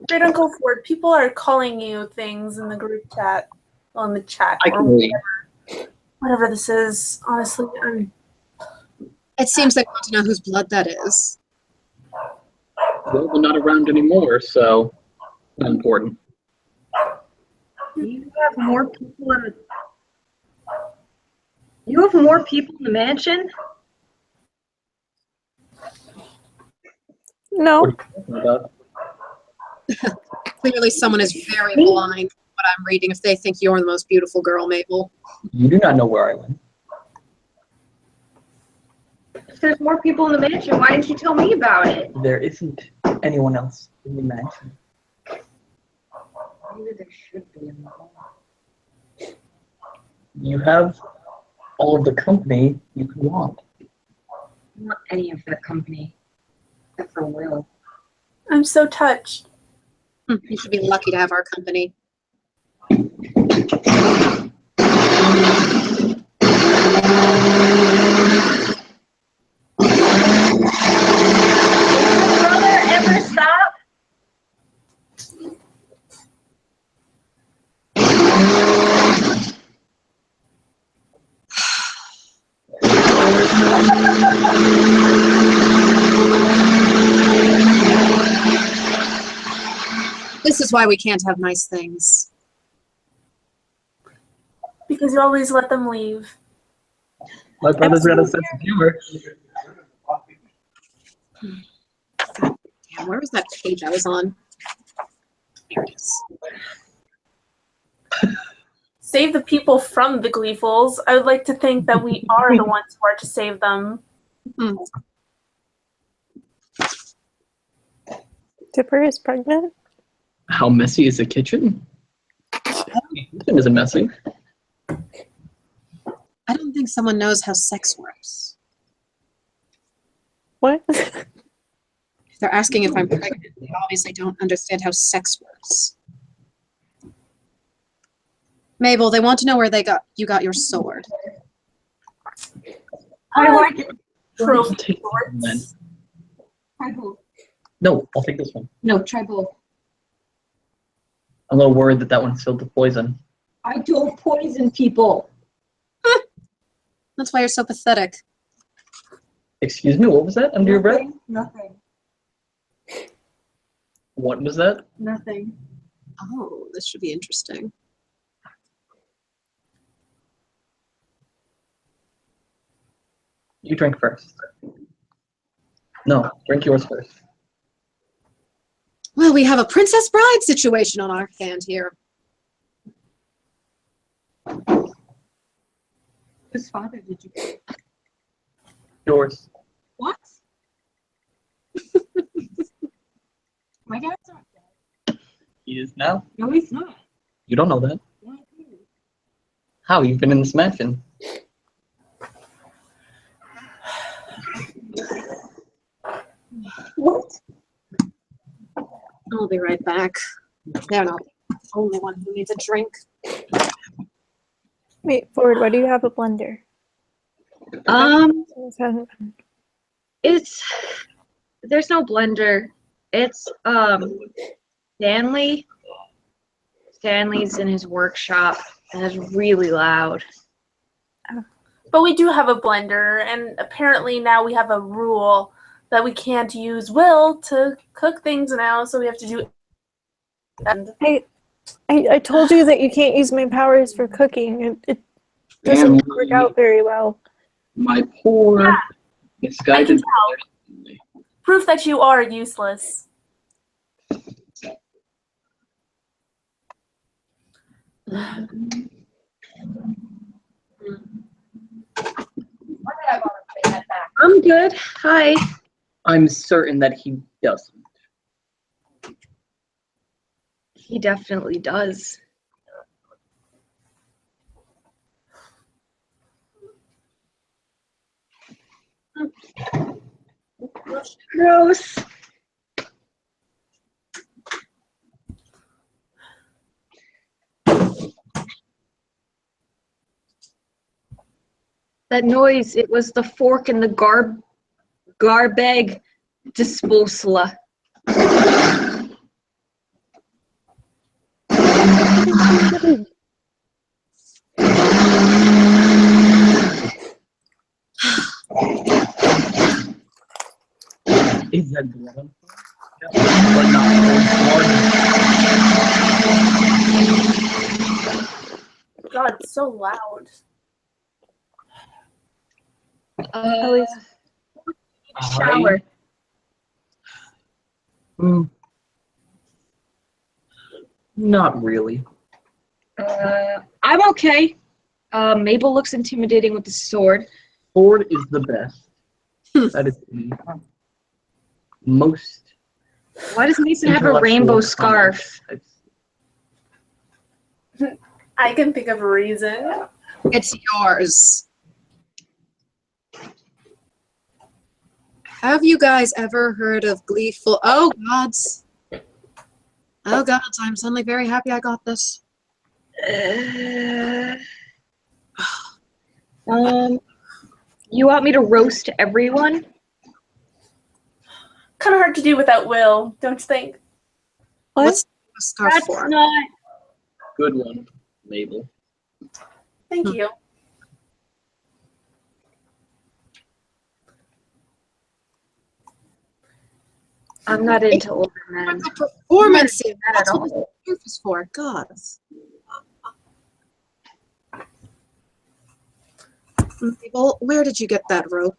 Great Uncle Ford, people are calling you things in the group chat. Well, in the chat. I Or can read. whatever this is. Honestly, I'm... It seems they want to know whose blood that is. Well, they're not around anymore, so not important. You have more people in. You have more people in the mansion? No. What are you talking about? Clearly, someone is very blind to what I'm reading if they think you're the most beautiful girl, Mabel. You do not know where I live. If there's more people in the mansion, why didn't you tell me about it? There isn't anyone else in the mansion. Maybe there should be in the home. You have all of the company you could want. Not any of that company. Except for Will. I'm so touched. You should be lucky to have our company. Brother, ever stop? This is why we can't have nice things. Because you always let them leave. My brother's got a sense of humor. Damn, where was that page I was on? Here it is. Save the people from the Gleefuls. I would like to think that we are the ones who are to save them. Dipper is pregnant? How messy is the kitchen? The kitchen isn't messy. I don't think someone knows how sex works. What? If they're asking if I'm pregnant, they obviously don't understand how sex works. Mabel, they want to know where you got your sword. I like it. Trophy Take this one, then. swords. Try both. No, I'll take this one. No, try both. I'm a little worried that that one's filled with poison. I don't poison people. That's why you're so pathetic. Excuse me, what was that under your breath? Nothing. What was that? Nothing. Oh, this should be interesting. You drink first. No, drink yours first. Well, we have a Princess Bride situation on our hand here. Whose father did you pick? Yours. What? My dad's not dead. He is now. No, he's not. You don't know that. Yeah, I do. How? You've been in this mansion. What? I'll be right back. They're not the only one who needs a drink. Wait, Ford, why do you have a blender? There's no blender. It's Stanley's in his workshop and is really loud. But we do have a blender, and apparently now we have a rule that we can't use Will to cook things now, so we have to do. And I told you that you can't use my powers for cooking. It doesn't work out very well. My poor misguided tell. Proof that you are useless. I'm good. Hi. I'm certain that he doesn't. He definitely does. Gross. That noise, it was the fork in the garbage disposal. Is that blood? But not blood. God, it's so loud. Shower. Not really. I'm okay. Mabel looks intimidating with the sword. Sword is the best. That is the most. Why does Mason have a rainbow scarf? I can think of a reason. It's yours. Have you guys ever heard of Gleeful? Oh gods. Oh gods, I'm suddenly very happy I got this. You want me to roast everyone? Kind of hard to do without Will, don't you think? What's a scarf That's for? not. Good one, Mabel. Thank you. I'm not into older men. The performance. That's at what the scarf is for. Gods. Mabel, where did you get that rope?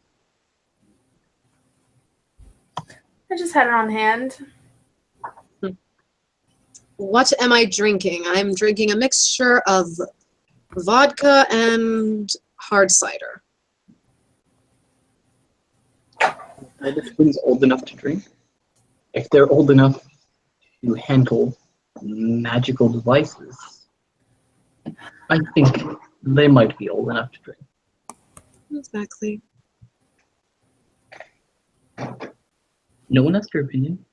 I just had it on hand. What am I drinking? I'm drinking a mixture of vodka and hard cider. Are the twins old enough to drink? If they're old enough to handle magical devices, I think they might be old enough to drink. Exactly. No one asked your opinion.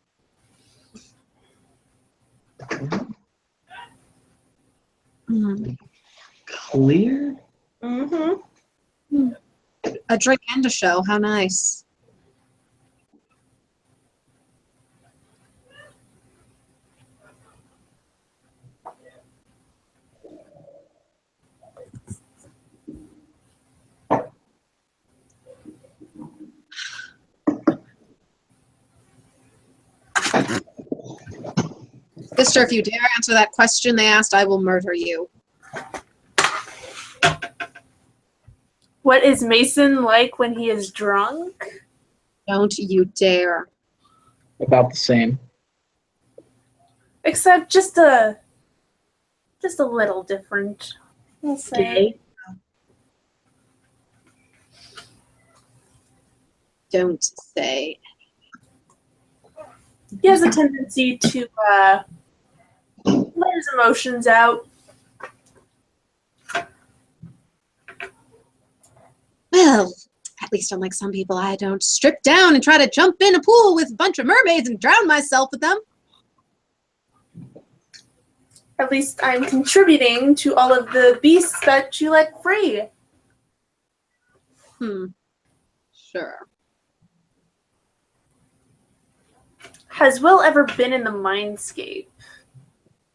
Clear? Mm-hmm. A drink and a show. How nice. Sister, if you dare answer that question they asked, I will murder you. What is Mason like when he is drunk? Don't you dare. About the same. Except just a little different. We'll say. Gay. Don't say. He has a tendency to let his emotions out. Well, at least unlike some people, I don't strip down and try to jump in a pool with a bunch of mermaids and drown myself with them. At least I'm contributing to all of the beasts that you let free. Sure. Has Will ever been in the mindscape?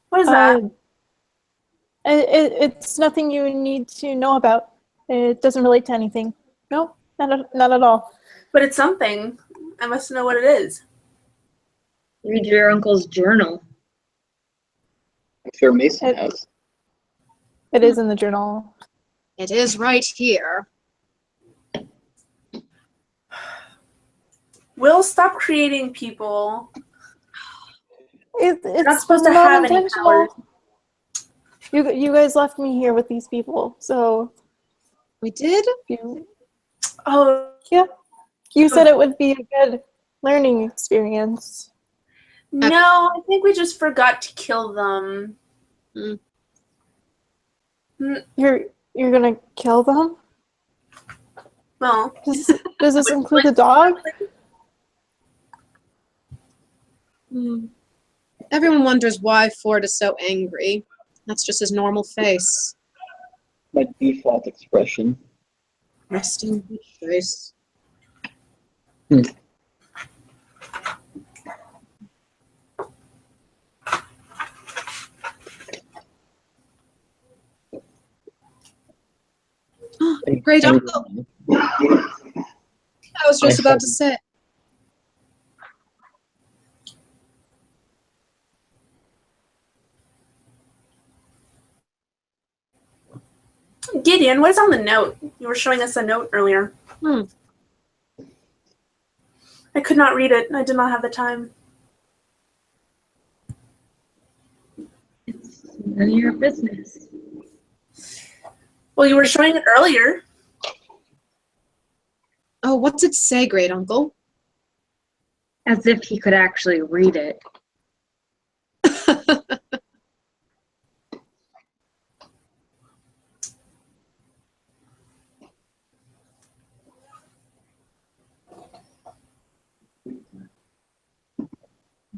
What is that? It's nothing you need to know about. It doesn't relate to anything. No, not at all. But it's something. I must know what it is. Read your uncle's journal. I'm sure Mason has. It is in the journal. It is right here. Will, stop creating people. It's not supposed to have any intentional. powers. You guys left me here with these people, so We did? Oh, yeah. You said it would be a good learning experience. no, I think we just forgot to kill them. You're gonna kill them? Well, Does this include the dog? Everyone wonders why Ford is so angry. That's just his normal face. My default expression. Resting bitch face. Great uncle. I was just about to say. Gideon, what is on the note? You were showing us a note earlier. I could not read it. I did not have the time. It's none of your business. Well, you were showing it earlier. Oh, what's it say, great uncle? As if he could actually read it.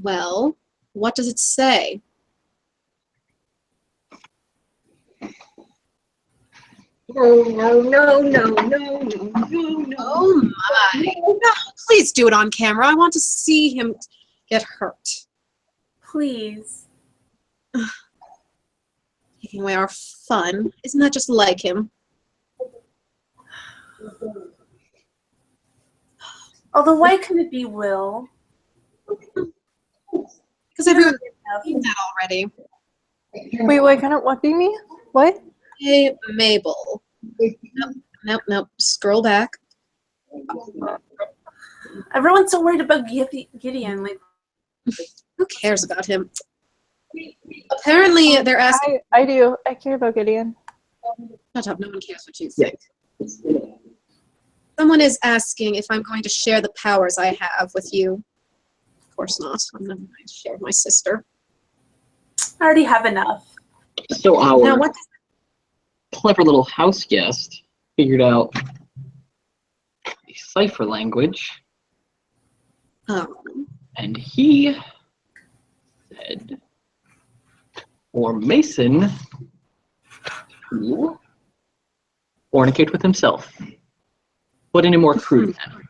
Well, what does it say? No. Oh my. No, please do it on camera. I want to see him get hurt. Please. Taking away our fun. Isn't that just like him? Although, why couldn't it be Will? Because everyone's seen that already. Wait, what do you mean? What? Hey, Mabel. Nope. Scroll back. Everyone's so worried about Gideon. Like, who cares about him? Apparently, they're asking. I do. I care about Gideon. Shut up. No one cares what you think. Someone is asking if I'm going to share the powers I have with you. Of course not. I'm not going to share with my sister. I already have enough. So our Now, what? clever little house guest figured out the cipher language. And he said for Mason to fornicate with himself, but in a more crude manner.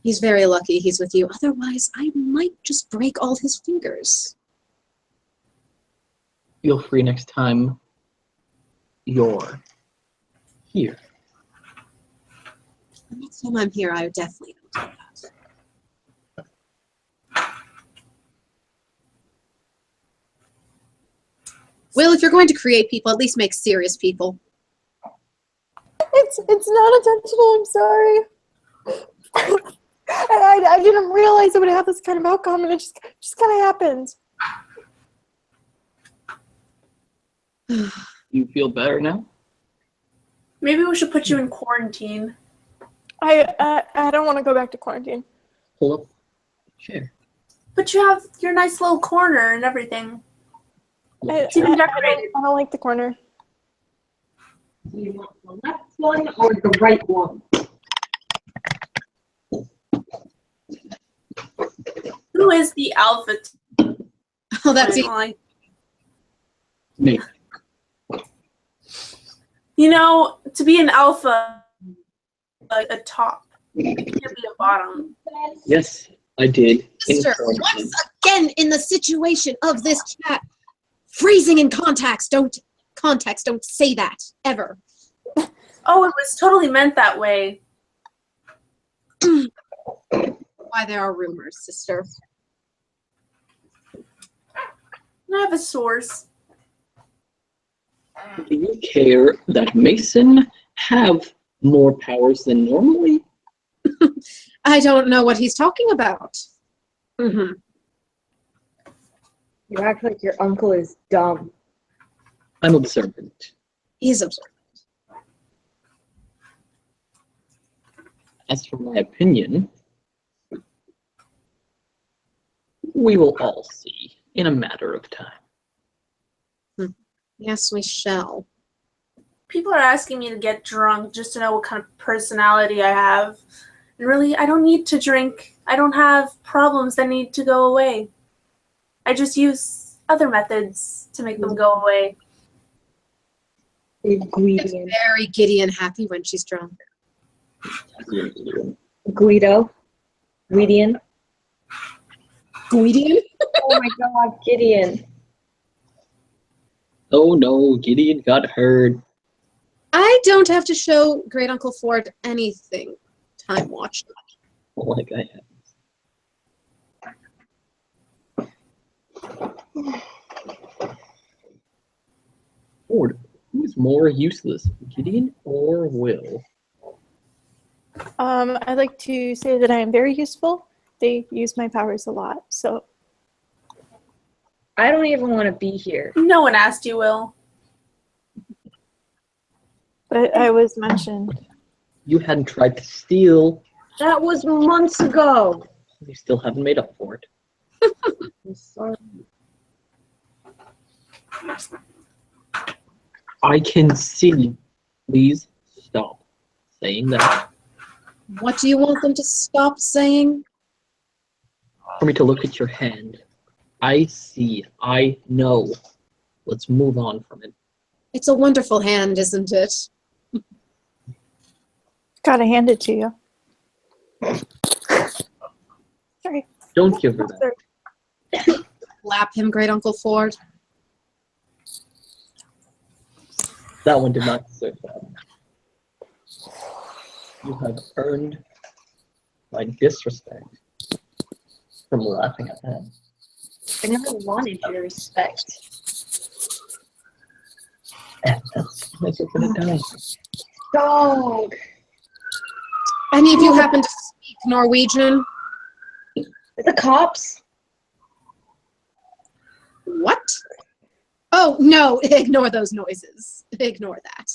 He's very lucky he's with you. Otherwise, I might just break all his fingers. Feel free next time you're here. The next time I'm here, I definitely don't do that. Will, if you're going to create people, at least make serious people. It's not intentional. I'm sorry. I didn't realize it would have this kind of outcome, and it just kind of happened. You feel better now? Maybe we should put you in quarantine. I don't want to go back to quarantine. Pull up a chair. But you have your nice little corner and everything. I don't like the corner. Do you want the left one or the right one? Who is the alpha? Oh, that's it. Me. You know, to be an alpha, a top Can't be a bottom. Yes, I did. Sister, inform him. once again in the situation of this chat, freezing in context. Don't say that ever. Oh, it was totally meant that way. Why there are rumors, sister. I have a source. Do you care that Mason have more powers than normally? I don't know what he's talking about. You act like your uncle is dumb. I'm observant. He's observant. As for my opinion, we will all see in a matter of time. Yes, we shall. People are asking me to get drunk just to know what kind of personality I have. And really, I don't need to drink. I don't have problems that need to go away. I just use other methods to make them go away. It's very Gideon happy when she's drunk. Guido? Gideon? Gideon? Oh my god, Gideon. Oh no, Gideon got hurt. I don't have to show Great Uncle Ford anything. Time watch. Like I have. Ford, who is more useless, Gideon or Will? I'd like to say that I am very useful. They use my powers a lot, so. I don't even want to be here. No one asked you, Will. But I was mentioned. You hadn't tried to steal. That was months ago. You still haven't made up for it. I'm sorry. I can see. Please stop saying that. What do you want them to stop saying? For me to look at your hand. I see. I know. Let's move on from it. It's a wonderful hand, isn't it? Gotta hand it to you. Sorry. Don't give her that. Lap him, Great Uncle Ford. That one did not deserve that. You have earned my disrespect from laughing at that. I never wanted your respect. That's what we're gonna die. Dog. Any of you happen to speak Norwegian? The cops? What? Oh, no, ignore those noises. Ignore that.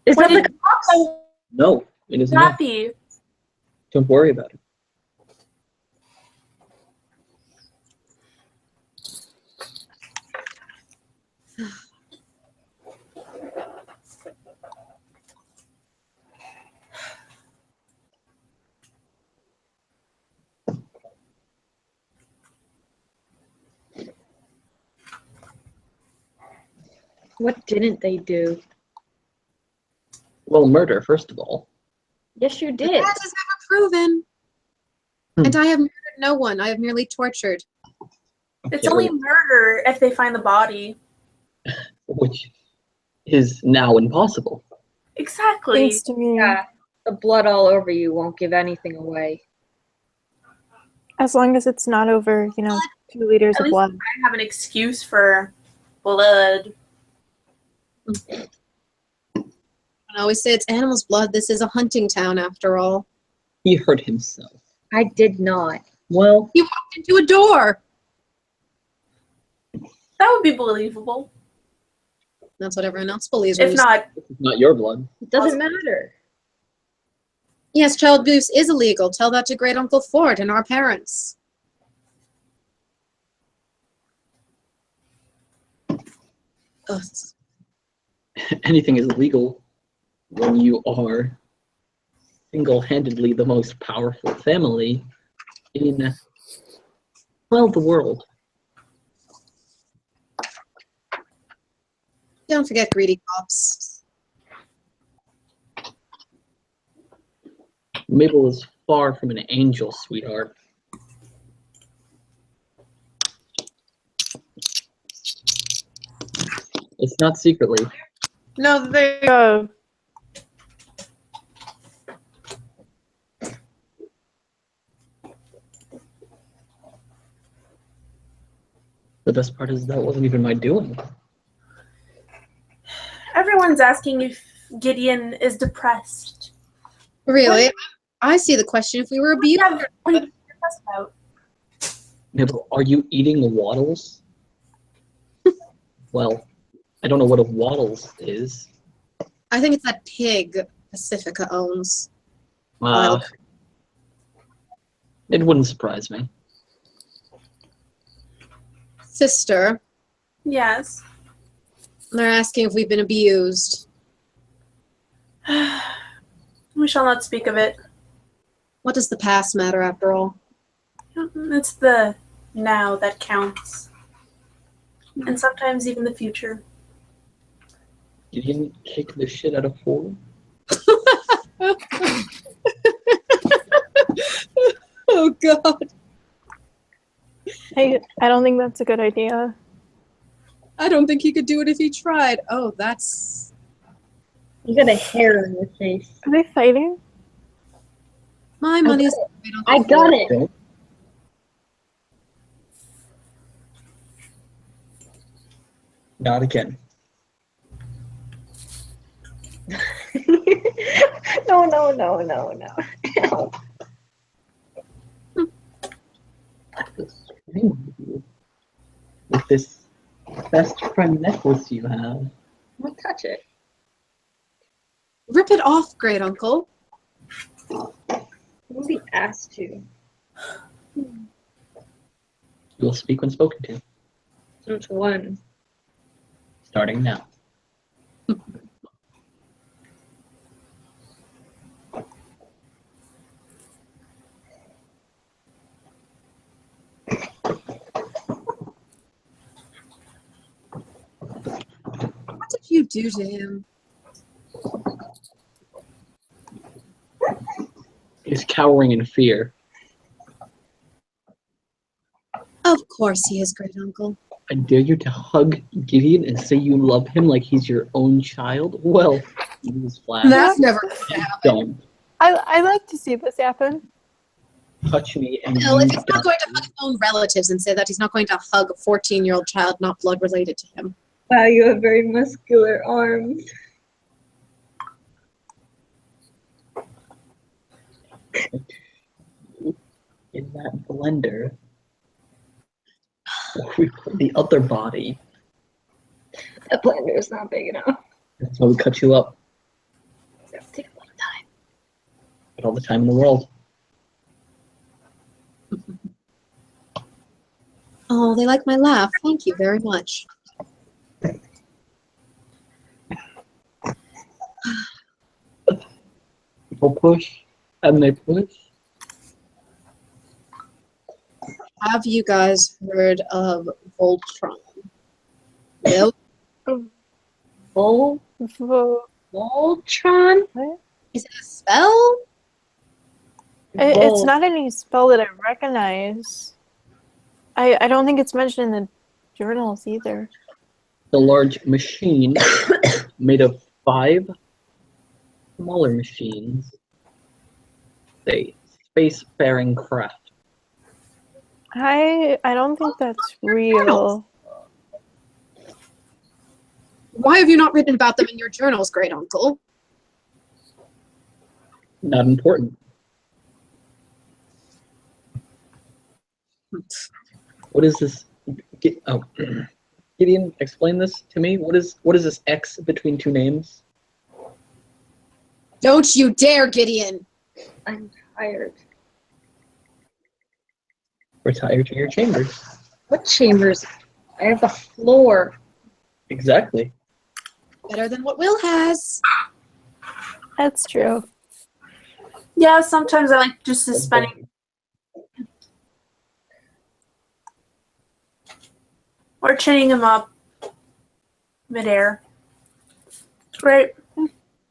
Is What that did the cops? No, it is not not. be? Don't worry about it. What didn't they do? Well, murder, first of all. Yes, you did. That is never proven. And I have murdered no one. I have merely tortured. It's only murder if they find the body. Which is now impossible. Exactly. Thanks to me. Yeah. The blood all over you won't give anything away. As long as it's not over, 2 liters At of least blood. I have an excuse for blood. I always say it's animals' blood. This is a hunting town, after all. He hurt himself. I did not. Well, You walked into a door. That would be believable. That's what everyone else believes. If not, it's not your blood. It doesn't matter. Yes, child abuse is illegal. Tell that to Great Uncle Ford and our parents. Ugh. Anything is illegal when you are single-handedly the most powerful family in, well, the world. Don't forget greedy cops. Mabel is far from an angel, sweetheart. It's not secretly. No, they. The best part is that wasn't even my doing. Everyone's asking if Gideon is depressed. Really? I see the question if we were abused. Yeah, what are you depressed about? Mabel, are you eating waddles? Well, I don't know what a waddles is. I think it's that pig Pacifica owns. It wouldn't surprise me. Sister, Yes. they're asking if we've been abused. We shall not speak of it. What does the past matter after all? It's the now that counts. And sometimes even the future. You didn't kick the shit out of 4? Oh, God. Hey, I don't think that's a good idea. I don't think he could do it if he tried. Oh, that's... You got a hair in your face. Are they fighting? My money's... I got it. Not again. No. With this best friend necklace you have. Don't touch it. Rip it off, great uncle. You'll be asked to. You will speak when spoken to. Since when? Starting now. What did you do to him? He's cowering in fear. Of course he is, great uncle. I dare you to hug Gideon and say you love him like he's your own child? Well, newsflash. That's never going to happen. Don't I like to see this happen. touch me and Well, if you he's not going to hug his own relatives and say that he's not going to hug a 14-year-old child not blood related to him. Wow, you have very muscular arms. in that blender. We put the other body. The blender is not big enough. That's why we cut you up. It'll take a long time. But all the time in the world. Oh, they like my laugh. Thank you very much. People push, and they push. Have you guys heard of Voltron? Nope. Voltron? Is it a spell? It's not any spell that I recognize. I don't think it's mentioned in the journals either. The large machine made of 5 smaller machines. A spacefaring craft. I don't think that's real. Why have you not written about them in your journals, great uncle? Not important. What is this? Gideon, explain this to me. What is this X between 2 names? Don't you dare, Gideon! I'm tired. Retire to your chambers. What chambers? I have the floor. Exactly. Better than what Will has. That's true. Yeah, sometimes I like just suspending or chaining him up midair. Right.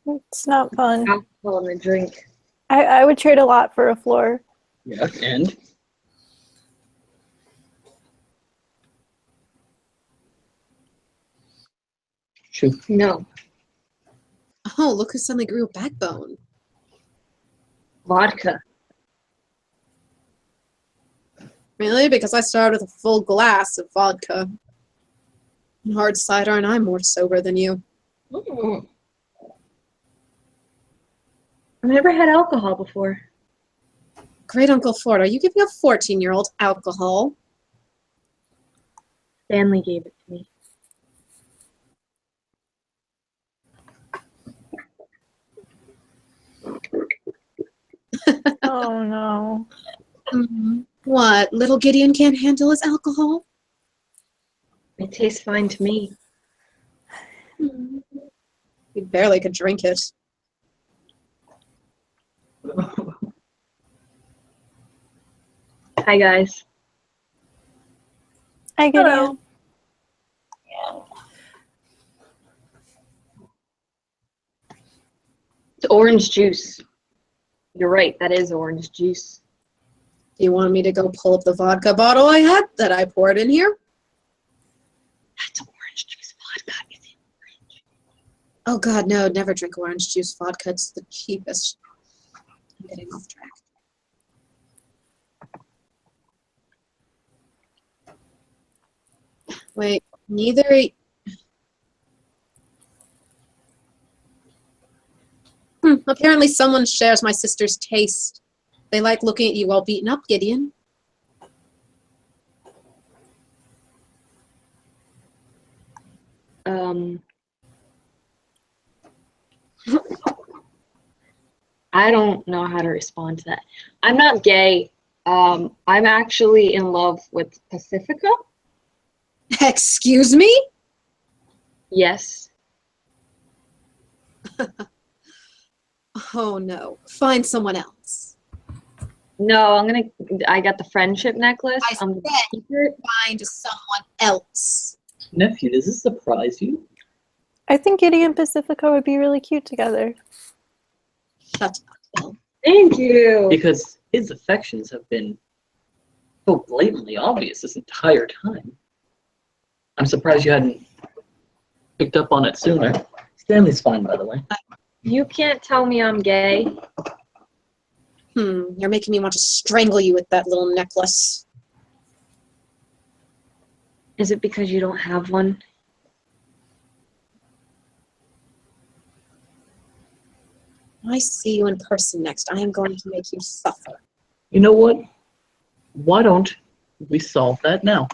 It's not fun. Alcohol in the drink. I would trade a lot for a floor. Yeah, and shoot. No. Oh, look who suddenly grew a backbone. Vodka. Really? Because I started with a full glass of vodka. And hard cider, and I'm more sober than you. Mm. I've never had alcohol before. Great Uncle Ford, are you giving a 14-year-old alcohol? Stanley gave it to me. Oh no. What? Little Gideon can't handle his alcohol? It tastes fine to me. He barely could drink it. Hi, guys. Hi, Gideon. Hello. It's orange juice. You're right, that is orange juice. Do you want me to go pull up the vodka bottle I had that I poured in here? That's orange juice vodka. Is it orange? Oh god, no, never drink orange juice vodka. It's the cheapest. I'm getting off track. Wait, neither... apparently someone shares my sister's taste. They like looking at you all beaten up, Gideon. I don't know how to respond to that. I'm not gay. I'm actually in love with Pacifica. Excuse me? Yes. Oh no. Find someone else. No, I got the friendship necklace. I I'm gonna said keep it. find someone else. Nephew, does this surprise you? I think Gideon and Pacifica would be really cute together. Shut up. Thank you. Because his affections have been so blatantly obvious this entire time. I'm surprised you hadn't picked up on it sooner. Stanley's fine, by the way. You can't tell me I'm gay. You're making me want to strangle you with that little necklace. Is it because you don't have one? When I see you in person next, I am going to make you suffer. You know what? Why don't we solve that now?